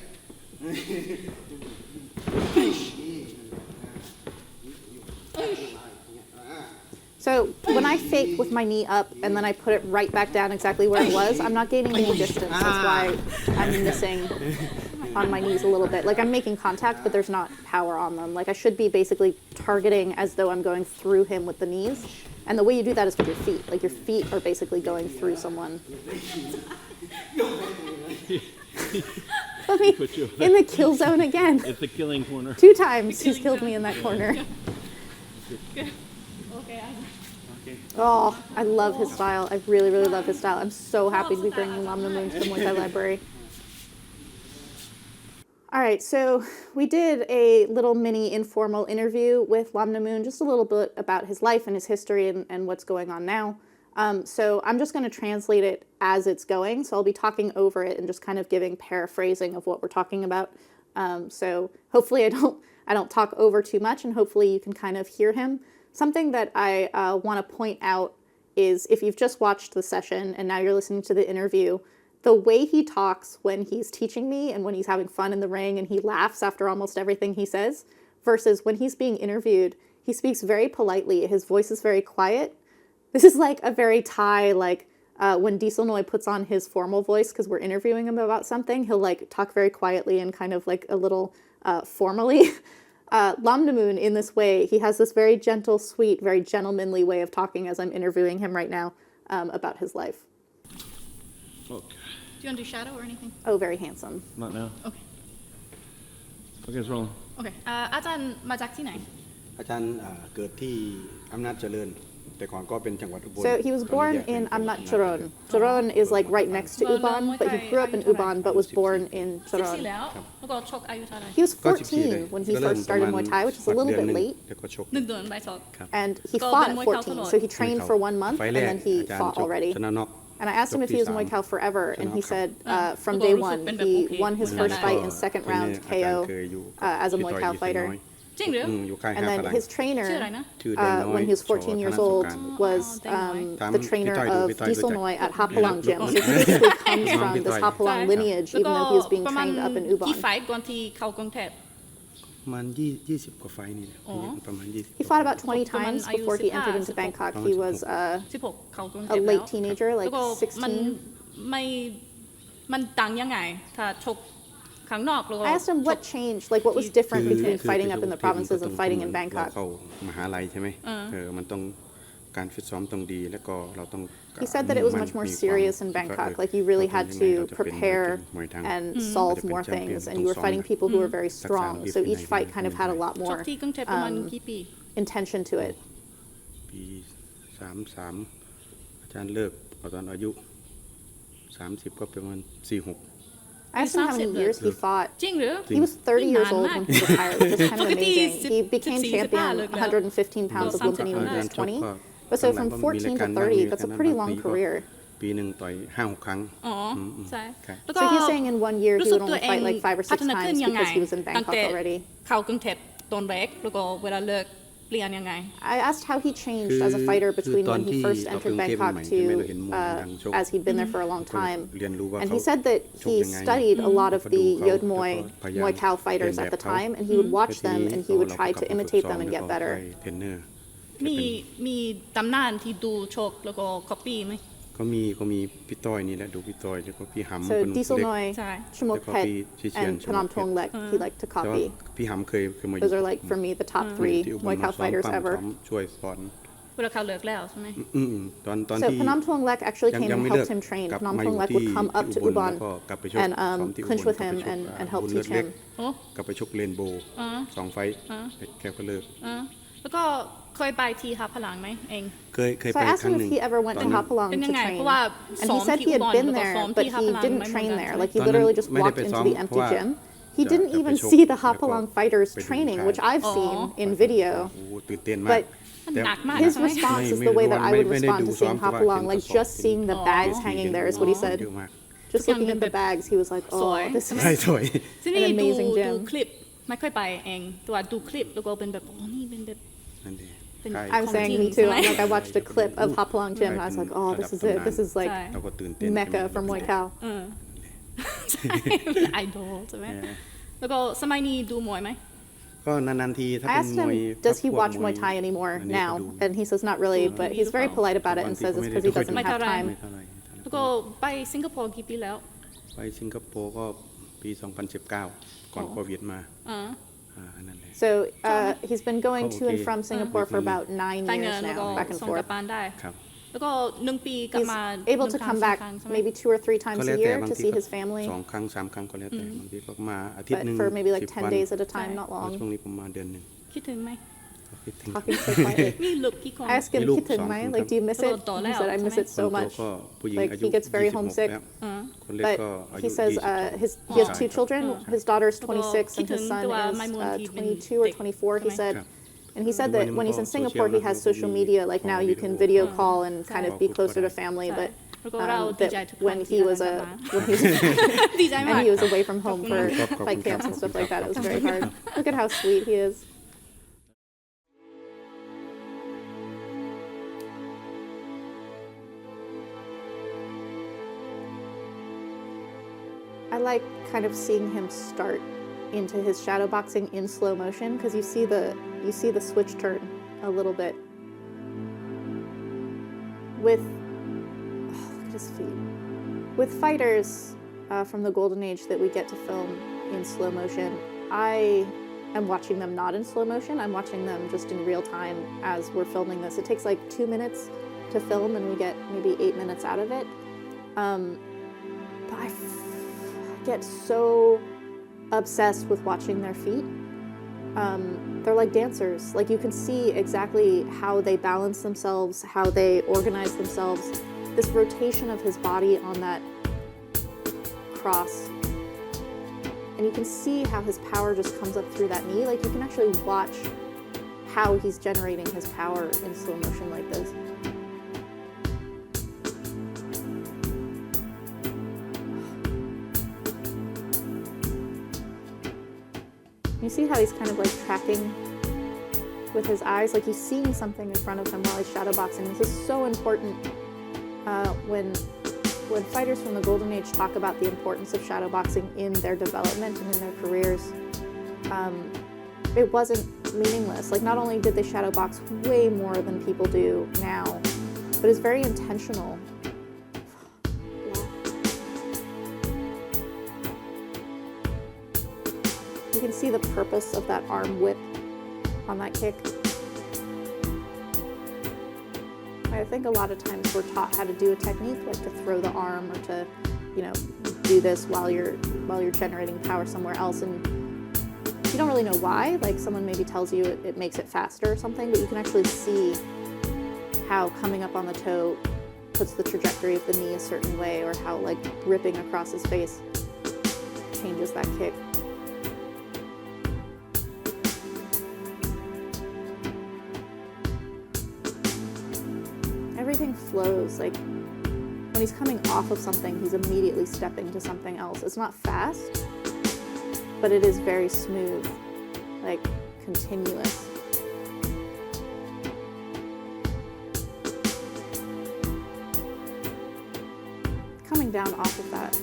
A: So when I fake with my knee up and then I put it right back down exactly where it was, I'm not gaining any distance. That's why I'm missing on my knees a little bit. Like I'm making contact, but there's not power on them. Like I should be basically targeting as though I'm going through him with the knees. And the way you do that is with your feet. Like your feet are basically going through someone. Let me in the kill zone again.
C: It's the killing corner.
A: 2 times he's killed me in that corner. Oh, I love his style. I really, really love his style. I'm so happy to be bringing Lamnammoon to the Muay Thai Library. All right, so we did a little mini informal interview with Lamnammoon, just a little bit about his life and his history and what's going on now. So I'm just going to translate it as it's going. So I'll be talking over it and just kind of giving paraphrasing of what we're talking about. So hopefully I don't talk over too much, and hopefully you can kind of hear him. Something that I want to point out is if you've just watched the session and now you're listening to the interview, the way he talks when he's teaching me and when he's having fun in the ring and he laughs after almost everything he says, versus when he's being interviewed, he speaks very politely. His voice is very quiet. This is like a very Thai, like when Diesel Noi puts on his formal voice because we're interviewing him about something, he'll like talk very quietly and kind of like a little formally. Lamnammoon, in this way, he has this very gentle, sweet, very gentlemanly way of talking as I'm interviewing him right now about his life.
B: Okay. Do you want to do shadow or anything?
A: Oh, very handsome.
C: Not now.
B: Okay.
C: Okay, it's rolling.
B: Okay. อาจารย์มาจากที่ไหน
D: อาจารย์เกิดที่อำนาจเจริญ
E: แต่ก่อนก็เป็นจังหวัดอุบล
A: So he was born in Amnat Charon. Charon is like right next to Ubon, but he grew up in Ubon but was born in
B: 14
A: Charon.
B: แล้วแล้วก็ชกอายุเท่าไหร่
A: He was 14 when he first started Muay Thai, which is a little bit late.
E: แล้วก็ชก
B: 1 เดือนไปชก
A: And he
B: Go
A: fought
B: ben
A: at
B: Muay Thai
A: 14,
B: tolot.
A: so he trained for 1 month
E: ไฟ
A: and
E: แรก
A: then he
E: อาจารย์
A: fought
E: ชก
A: already.
E: ชนะน็อก
A: And I asked him if he was Muay Thai forever, and he said from
B: Go
A: day
B: Rusuk
A: one
B: benแบบ
A: he
B: โอเค
A: won his first fight in second round
E: อาจาร
A: KO
E: ย์เคยอยู่
A: as a Muay Thai fighter.
B: จริงหรือ
E: อยู่ค่าย
A: And
E: ห้า
A: then
E: พลัง
A: his trainer,
B: ชื่ออะไรนะ
E: ชื่อแดงน้อย
A: when he was 14 years old, was the trainer of Diesel Noi at Hapalong Gym. So he basically comes from this Hapalong lineage,
B: แล้ว
A: even
B: ก็
A: though he was being
B: ประมาณ
A: trained up in
B: กี่
A: Ubon.
B: ไฟท์ก่อนที่เข้ากรุงเทพ
E: ประมาณ20 กว่าไฟล์นี่แหละประมาณ20
A: He fought about 20
B: ประมาณ
A: times
B: อายุ
A: before he entered
B: 15
A: into Bangkok. He was
B: 16 เข้ากรุงเท
A: a
B: พแล้ว
A: late teenager,
B: แล้
A: like
B: วก็มัน
A: 16.
B: ไม่มันต่างยังไง ถ้าชกข้างนอกแล้วก็
A: I asked him what changed, like what was different between fighting up in the provinces and fighting in
E: เรา
A: Bangkok.
E: เข้ามหาลัยใช่ไหมมันต้องการฟิตซ้อมต้องดีแล้วก็เราต้อง
A: He said that it was much more serious in Bangkok. Like you really had to prepare and solve more things, and you were fighting people who were very strong. So each fight kind of had a lot
B: ชก
A: more
B: ที่กรุงเทพประมาณกี่ปี
A: intention to it.
E: ปี33อาจารย์เลิกตอนอายุ30ก็ประมาณ46
A: I asked him how many years he fought.
B: จริงหรือ
A: He was 30 years old when he retired, which is kind of
B: ปกติ
A: amazing. He became
B: 14
A: champion 115 pounds of Lumpini when he was 20. But so from 14 to 30, that's a pretty long career.
E: ปีหนึ่งต่อย5-6 ครั้ง
B: อ๋อใช่แล้วก็
A: So he's saying in 1 year
B: รู้
A: he
B: สึก
A: would
B: ตัว
A: only
B: เอง
A: fight like 5 or
B: พัฒ
A: 6
B: นาขึ้น
A: times
B: ยังไง
A: because he was in
B: ตั้ง
A: Bangkok
B: แต่
A: already.
B: เข้ากรุงเทพตอนแรกแล้วก็เวลาเลิกเปลี่ยนยังไง
A: I asked how he changed as a fighter between when he first entered Bangkok to as he'd been there for a long time. And he said that he studied a lot of the Yod Muay Khao fighters at the time, and he would watch them and he would try to imitate them and get better.
B: มีตำนานที่ดูชกแล้วก็คอปปี้ไหม
E: ก็มีพี่ต้อยนี่แหละดูพี่ต้อยแล้วก็พี่หำ
A: So
E: คนเล็ก
A: Diesel Noi, Chumok Pet, and Panam Thong Lek, he liked to
E: แต่ว่า
A: copy.
E: พี่หำเคยมาอยู่
A: Those are like for me the top 3 Muay Khao fighters ever.
E: ช่วยสอน
B: เวลาเขาเลิกแล้วใช่ไหม
E: ตอน
A: So
E: ที่
A: Panam Thong Lek actually
E: ยัง
A: came
E: ยัง
A: and
E: ไม่เลิก
A: helped him train.
E: กลับ
A: Panam
E: มาอยู่
A: Thong Lek
E: ที่
A: would come up to
E: อุบล
A: Ubon
E: แล้วก็กลับไปชก
A: and
E: ซ้อมที่อุบล
A: clinch with
E: กลับ
A: him
E: ไปชก
A: and help
E: บุญ
A: teach
E: เล็ก
A: him.
E: กลับไปชกเรนโบว์2 ไฟท์แกก็เลิก
B: แล้วก็เคยไปที่ฮับพลังไหมเอง
E: เคย
A: So
E: ไป
A: I
E: ค
A: asked
E: รั้ง
A: him
E: หนึ่
A: if
E: ง
A: he ever went
E: ต
A: to
E: อนนั้น
A: Hapalong
B: เป็น
A: to
B: ยังไง
A: train.
B: เพราะว่า
A: And
B: ซ้อ
A: he
B: ม
A: said
B: ที่
A: he
B: อุ
A: had
B: บล
A: been
B: แล้วก็
A: there,
B: ซ้อม
A: but
B: ที่ฮับ
A: he
B: พลัง
A: didn't
B: ไม่เหมือน
A: train
B: กัน
A: there.
B: ใช่ไหม
A: Like he
E: ตอนนั้น
A: literally just
E: ไม่ได้
A: walked
E: ไป
A: into
E: ซ้อม
A: the
E: เพ
A: empty
E: ราะว่า
A: gym. He didn't
E: จะไป
A: even
E: ชก
A: see the
E: แล้วก็
A: Hapalong fighters
E: ไปดู
A: training,
E: ค่าย
A: which I've seen in video.
E: โอ้โหตื่นเต้นมาก
A: But
E: แต่
B: หนักมาก
A: his
B: ใช่ไหม
A: response is
E: ไม่
A: the way that I would
E: ไม่ได้
A: respond
E: ดู
A: to
E: ซ้อม
A: seeing
E: เพราะว่า
A: Hapalong,
E: เห็น
A: like
E: เขา
A: just seeing the bags hanging there is what he
E: เย
A: said.
E: อะมาก
A: Just looking at the bags, he was like, oh, this
E: ใช่
A: is
E: สวย
B: ที่นี่
A: an
B: ดู
A: amazing
B: ดู
A: gym.
B: คลิปไม่ค่อยไปเองตัวดูคลิปแล้วก็เป็นแบบโอ้นี่เป็นแบบ
E: นั่นเอง
B: เป็น
E: ค่าย
A: I'm saying me too. I'm like, I watched a clip of Hapalong Gym and I was like, oh, this is it. This is like
E: เราก็ตื่นเต้น
A: Mecca for Muay Khao.
B: ใช่เป็นไอดอลใช่ไหมแล้วก็สมัยนี้ดูมวยไหม
E: ก็นานๆทีถ้า
A: I
E: เป็น
A: asked
E: มวย
A: him, does he
E: พวก
A: watch
E: มวย
A: Muay Thai anymore
E: อันนี้ก็
A: now?
E: ดู
A: And he says not really, but he's very polite about it and says it's because he doesn't
B: ไม่
A: have
B: เท่าไหร่
A: time.
E: ไม่เท่าไหร่
B: แล้วก็ไปสิงคโปร์กี่ปีแล้ว
E: ไปสิงคโปร์ก็ปี 2019 ก่อนโควิดมานั่นแหละ
A: So he's been going to and from Singapore for about 9
B: ได้เงิน
A: years
B: แล้วก็
A: now, back and
B: ส่งกลับ
A: forth.
B: บ้านได้
E: ครับ
B: แล้วก็1 ปีกลับ
A: He's
B: มา
A: able to come back maybe 2 or 3 times
E: ก็แล้
A: a
E: วแต่
A: year
E: บาง
A: to
E: ที
A: see
E: ก็
A: his family,
E: 2 ครั้ง 3 ครั้งก็แล้วแต่บางทีก็มาอาทิตย์
A: but
E: หนึ่ง
A: for maybe like
E: 10
A: 10
E: วัน
A: days at a time, not
E: แล้ว
A: long.
E: ช่วงนี้ผมมาเดือนหนึ่ง
B: คิดถึงไหม
E: ก็คิดถึง
A: Talking so quietly.
B: มีลูกกี่คน
A: I asked him,
E: Look,
A: "Kitin mai? Like, do you miss it?" He said, "I miss it
E: คน
A: so
E: โต
A: much."
E: ก็ผู้หญิง
A: Like,
E: อายุ
A: he gets very
E: 26
A: homesick.
E: แล้วคนเล็ก
A: But
E: ก็อายุ
A: he says
E: 22
A: he has 2 children. His daughter's 26 and his son is 22 or 24. He said, and he said that when he's in Singapore, he has social media. Like now, you can video call and kind of be closer to family. But
B: แล้วก็เราดีใจ
A: that
B: ทุกครั้ง
A: when
B: ที่
A: he
B: เรา
A: was
B: กลับมา
A: when he was
B: ดีใจมาก
A: and he was away from home for fight camps and stuff like that, it was very hard. Look at how sweet he is. I like kind of seeing him start into his shadow boxing in slow motion because you see the switch turn a little bit. With look at his feet. With fighters from the golden age that we get to film in slow motion, I am watching them not in slow motion. I'm watching them just in real time as we're filming this. It takes like 2 minutes to film, and we get maybe 8 minutes out of it. But I get so obsessed with watching their feet they're like dancers. Like you can see exactly how they balance themselves, how they organize themselves. This rotation of his body on that cross. And you can see how his power just comes up through that knee. Like you can actually watch how he's generating his power in slow motion like this. You see how he's kind of like tracking with his eyes, like he's seeing something in front of him while he's shadowboxing. This is so important when fighters from the Golden Age talk about the importance of shadowboxing in their development and in their careers. It wasn't meaningless. Like not only did they shadowbox way more than people do now, but it's very intentional. You can see the purpose of that arm whip on that kick. I think a lot of times we're taught how to do a technique, like to throw the arm or to, you know, do this while you're generating power somewhere else, and you don't really know why. Like someone maybe tells you it makes it faster or something, but you can actually see how coming up on the toe puts the trajectory of the knee a certain way, or how like ripping across his face changes that kick. Everything flows. Like when he's coming off of something, he's immediately stepping to something else. It's not fast, but it is very smooth, like continuous. Coming down off of that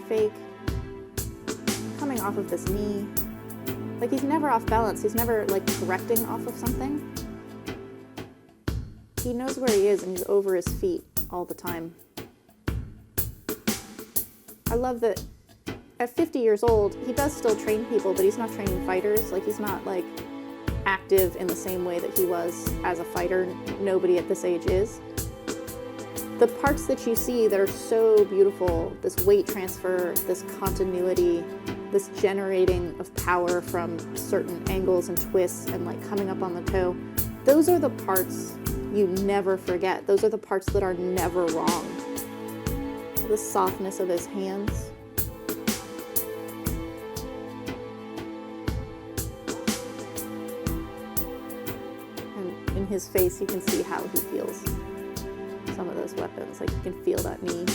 A: fake, coming off of this knee, like he's never off balance. He's never like correcting off of something. He knows where he is and he's over his feet all the time. I love that at 50 years old, he does still train people, but he's not training fighters. Like he's not like active in the same way that he was as a fighter. Nobody at this age is. The parts that you see that are so beautiful, this weight transfer, this continuity, this generating of power from certain angles and twists and like coming up on the toe, those are the parts you never forget. Those are the parts that are never wrong. The softness of his hands. And in his face, you can see how he feels some of those weapons. Like you can feel that knee.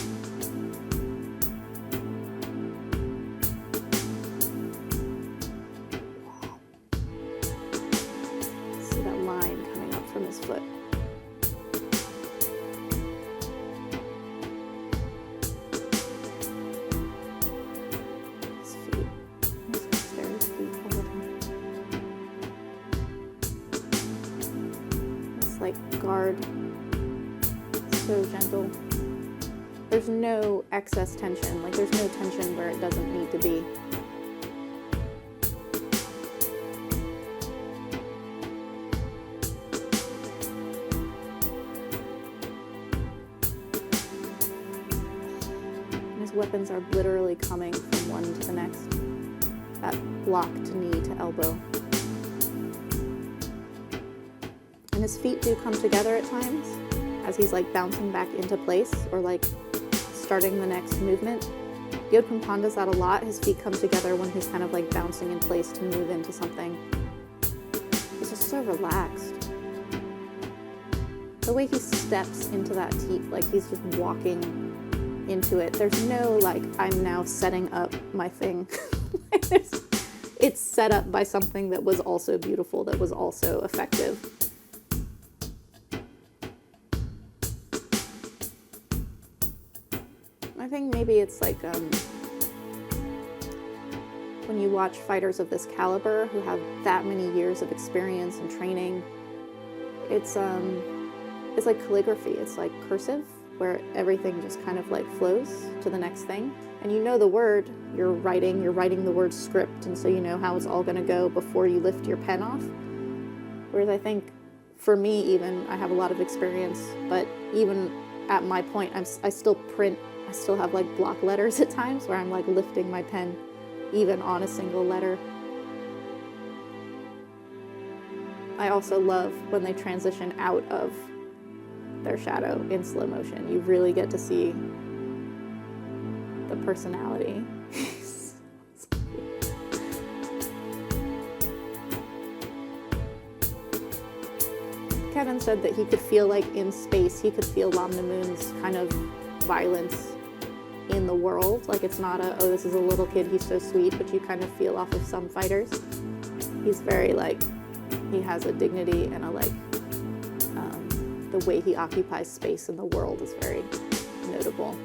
A: See that line coming up from his foot. Guard, so gentle. There's no excess tension, like there's no tension where it doesn't need to be. And his weapons are literally coming from one to the next. That block to knee to elbow. And his feet do come together at times as he's like bouncing back into place or like starting the next movement. Yodpan Pan does that a lot. His feet come together when he's kind of like bouncing in place to move into something. He's just so relaxed. The way he steps into that teep, like he's just walking into it. There's no like, I'm now setting up my thing. It's set up by something that was also beautiful, that was also effective. I think maybe it's like when you watch fighters of this caliber who have that many years of experience and training, it's like calligraphy. It's like cursive, where everything just kind of like flows to the next thing. And you know the word, you're writing the word script, and so you know how it's all going to go before you lift your pen off. Whereas I think, for me even, I have a lot of experience, but even at my point, I still print. I still have like block letters at times where I'm like lifting my pen even on a single letter. I also love when they transition out of their shadow in slow motion. You really get to see the personality. Kevin said that he could feel like in space, he could feel Lamnammoon's kind of violence in the world. Like it's not a, oh, this is a little kid, he's so sweet, but you kind of feel off of some fighters. He's very like, he has a dignity and a like, the way he occupies space in the world is very notable.